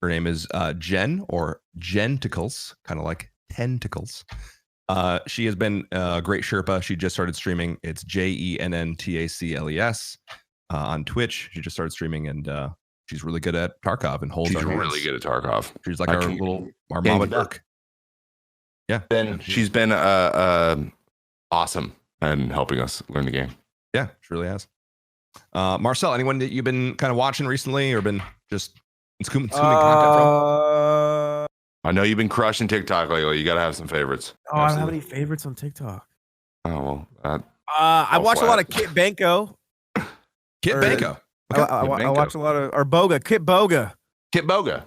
Her name is Jen or Genticles, kind of like tentacles. She has been a great Sherpa. She just started streaming. It's JENNTACLES on Twitch. She just started streaming and she's really good at Tarkov and holds. She's our hands. really good at Tarkov. She's like our mama duck. Yeah. She's been awesome and helping us learn the game. Yeah, she really has. Marcel, anyone that you've been kind of watching recently or been just consuming content from? I know you've been crushing TikTok lately. You got to have some favorites. Oh, I don't have any favorites on TikTok. Oh, well. I watch a lot of Kit Banco. Kit Banco. Okay. I watch a lot of Boga. Kit Boga. Kit Boga.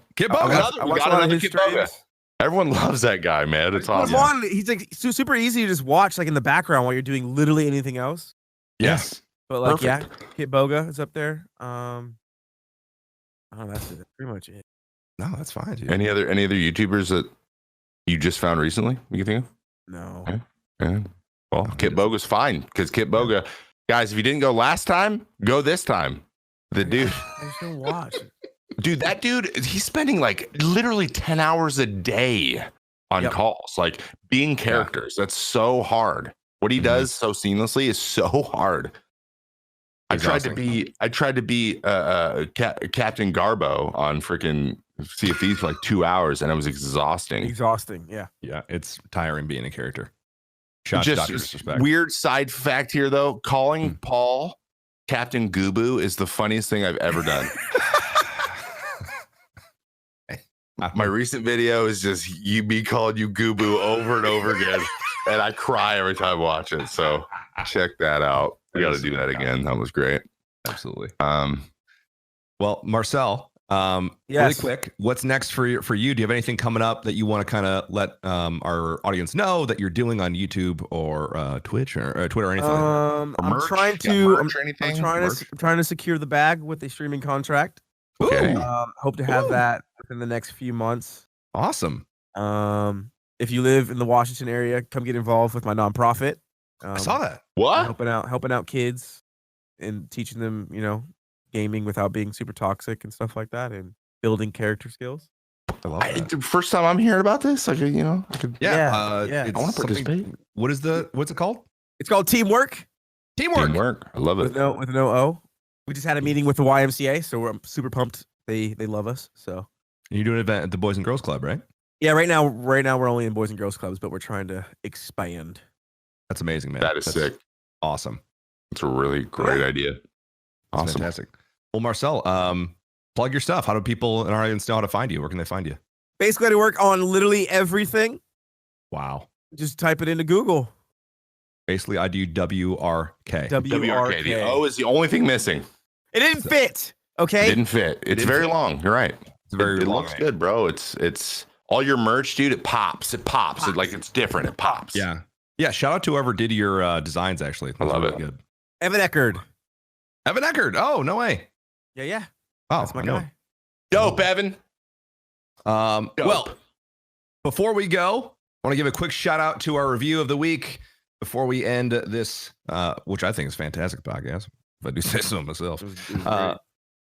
I watch a lot of his streams. Everyone loves that guy, man. It's awesome. He's like super easy to just watch, like in the background while you're doing literally anything else. Yes. But like, Perfect. Kit Boga is up there. Oh, that's it. That's pretty much it. No, that's fine, dude. Any other YouTubers that you just found recently? You can think of? No. Okay. Yeah. Well, Kit Boga's fine because Kit Boga, guys. If you didn't go last time, go this time. The dude. I just don't watch. Dude, that dude, he's spending like literally 10 hours a day on calls, like being characters. That's so hard. What he does so seamlessly is so hard. I tried to be Captain Garbo on freaking Sea of Thieves for like 2 hours, and it was exhausting. Yeah. Yeah, it's tiring being a character. Just weird side fact here, though. Calling Paul Captain Goobu is the funniest thing I've ever done. My recent video is just me calling you Goobu over and over again, and I cry every time I watch it. So check that out. We got to do that again. That was great. Absolutely. Well, Marcel, really quick, what's next for you? Do you have anything coming up that you want to kind of let our audience know that you're doing on YouTube or Twitch or Twitter or anything? I'm trying to secure the bag with a streaming contract. Okay. Hope to have that within the next few months. Awesome. If you live in the Washington area, come get involved with my nonprofit. I saw that. What? Helping out kids and teaching them, gaming without being super toxic and stuff like that, and building character skills. I love that. First time I'm hearing about this. I could. I want to participate. What's it called? It's called Teamwork. Teamwork. I love it. With no O. We just had a meeting with the YMCA, so we're super pumped. They love us. So you're doing an event at the Boys and Girls Club, right? Yeah. Right now we're only in Boys and Girls Clubs, but we're trying to expand. That's amazing, man. That's sick. Awesome. It's a really great idea. Awesome. Fantastic. Well, Marcel, plug your stuff. How do people in our audience know how to find you? Where can they find you? BasicallyIdoWrk on literally everything. Wow. Just type it into Google. BasicallyIdoWrk. WRK. The O is the only thing missing. It didn't fit. Okay. It didn't fit. It's very long. You're right. It's very It long. looks good, bro. It's all your merch, dude. It pops. It pops. It's different. It pops. Yeah. Yeah. Shout out to whoever did your designs. Actually, I love it. Good. Evan Eckerd. Oh, no way. Yeah. Oh, that's my guy. Dope, Evan. Well, before we go, I want to give a quick shout out to our review of the week before we end this, which I think is a fantastic podcast, if I do say so myself.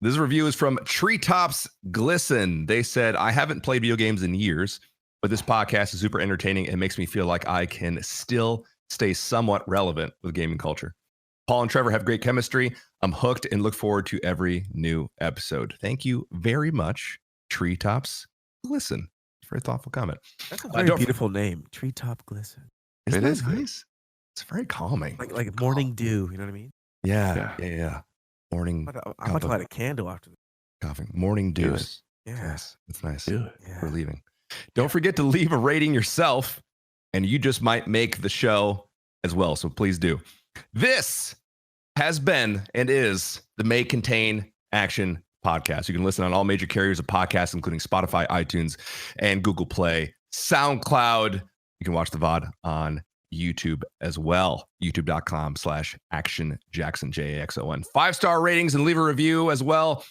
This review is from Treetops Glisten. They said, I haven't played video games in years, but this podcast is super entertaining and makes me feel like I can still stay somewhat relevant with gaming culture. Paul and Trevor have great chemistry. I'm hooked and look forward to every new episode. Thank you very much, Treetops Glisten. Very thoughtful comment. That's a very beautiful name, Treetop Glisten. Isn't that nice? It's very calming. Like morning dew, you know what I mean? Yeah. Morning. I'm about to light a candle after this. Coughing. Morning dew. Yes. That's nice. Yeah. We're leaving. Don't forget to leave a rating yourself, and you just might make the show as well. So please do. This has been and is the May Contain Action Podcast. You can listen on all major carriers of podcasts, including Spotify, iTunes, and Google Play, SoundCloud. You can watch the VOD on YouTube as well. YouTube.com/ActionJaxon, Jaxon. 5-star ratings and leave a review as well.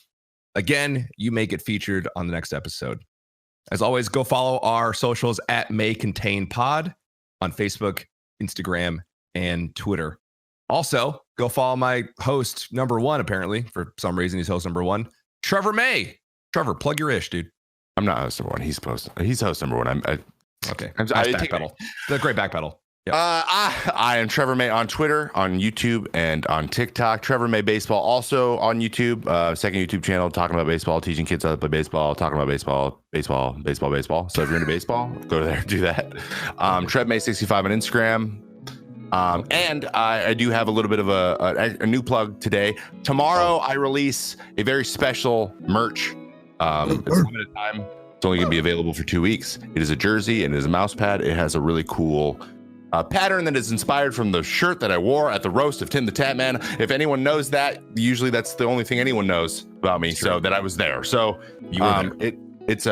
Again, you may get featured on the next episode. As always, go follow our socials at May Contain Pod on Facebook, Instagram, and Twitter. Also, go follow my host, number one, apparently. For some reason, he's host number one, Trevor May. Trevor, plug your ish, dude. I'm not host number one. He's host number one. Okay. I backpedal. The great backpedal. Yep. I am Trevor May on Twitter, on YouTube, and on TikTok. Trevor May Baseball also on YouTube. Second YouTube channel talking about baseball, teaching kids how to play baseball, talking about baseball. So if you're into baseball, go there, do that. Trev May 65 on Instagram. And I do have a little bit of a new plug today. Tomorrow I release a very special merch. It's limited time. It's only going to be available for 2 weeks. It is a jersey and it is a mouse pad. It has a really cool pattern that is inspired from the shirt that I wore at the roast of Tim the Tap Man. If anyone knows that, usually that's the only thing anyone knows about me. So that I was there. So it's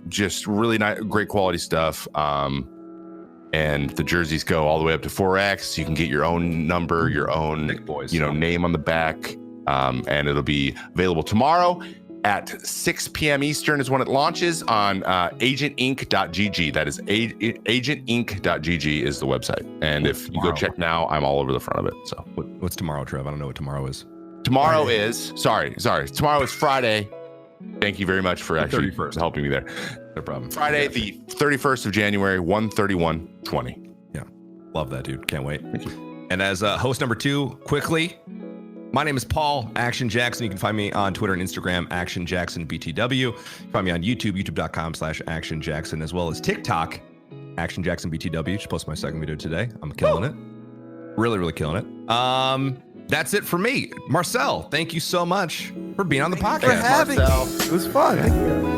just really nice, great quality stuff. And the jerseys go all the way up to 4X. You can get your own number, your own name on the back, and it'll be available tomorrow at 6 p.m. Eastern is when it launches on agentinc.gg. That is agentinc.gg is the website. And if you go check now, I'm all over the front of it. So what's tomorrow, Trev? I don't know what tomorrow is. Tomorrow is Tomorrow is Friday. Thank you very much for actually helping me there. No problem. Friday, the 31st of January, 1/31/20. Yeah. Love that, dude. Can't wait. Thank you. And as host number 2, quickly, my name is Paul ActionJaxon. You can find me on Twitter and Instagram, ActionJaxonBTW. You can find me on YouTube, youtube.com/ActionJaxon, as well as TikTok, ActionJaxonBTW. Just posted my second video today. I'm killing it. Really, really killing it. That's it for me. Marcel, thank you so much for being on the podcast. It was fun. Thank you.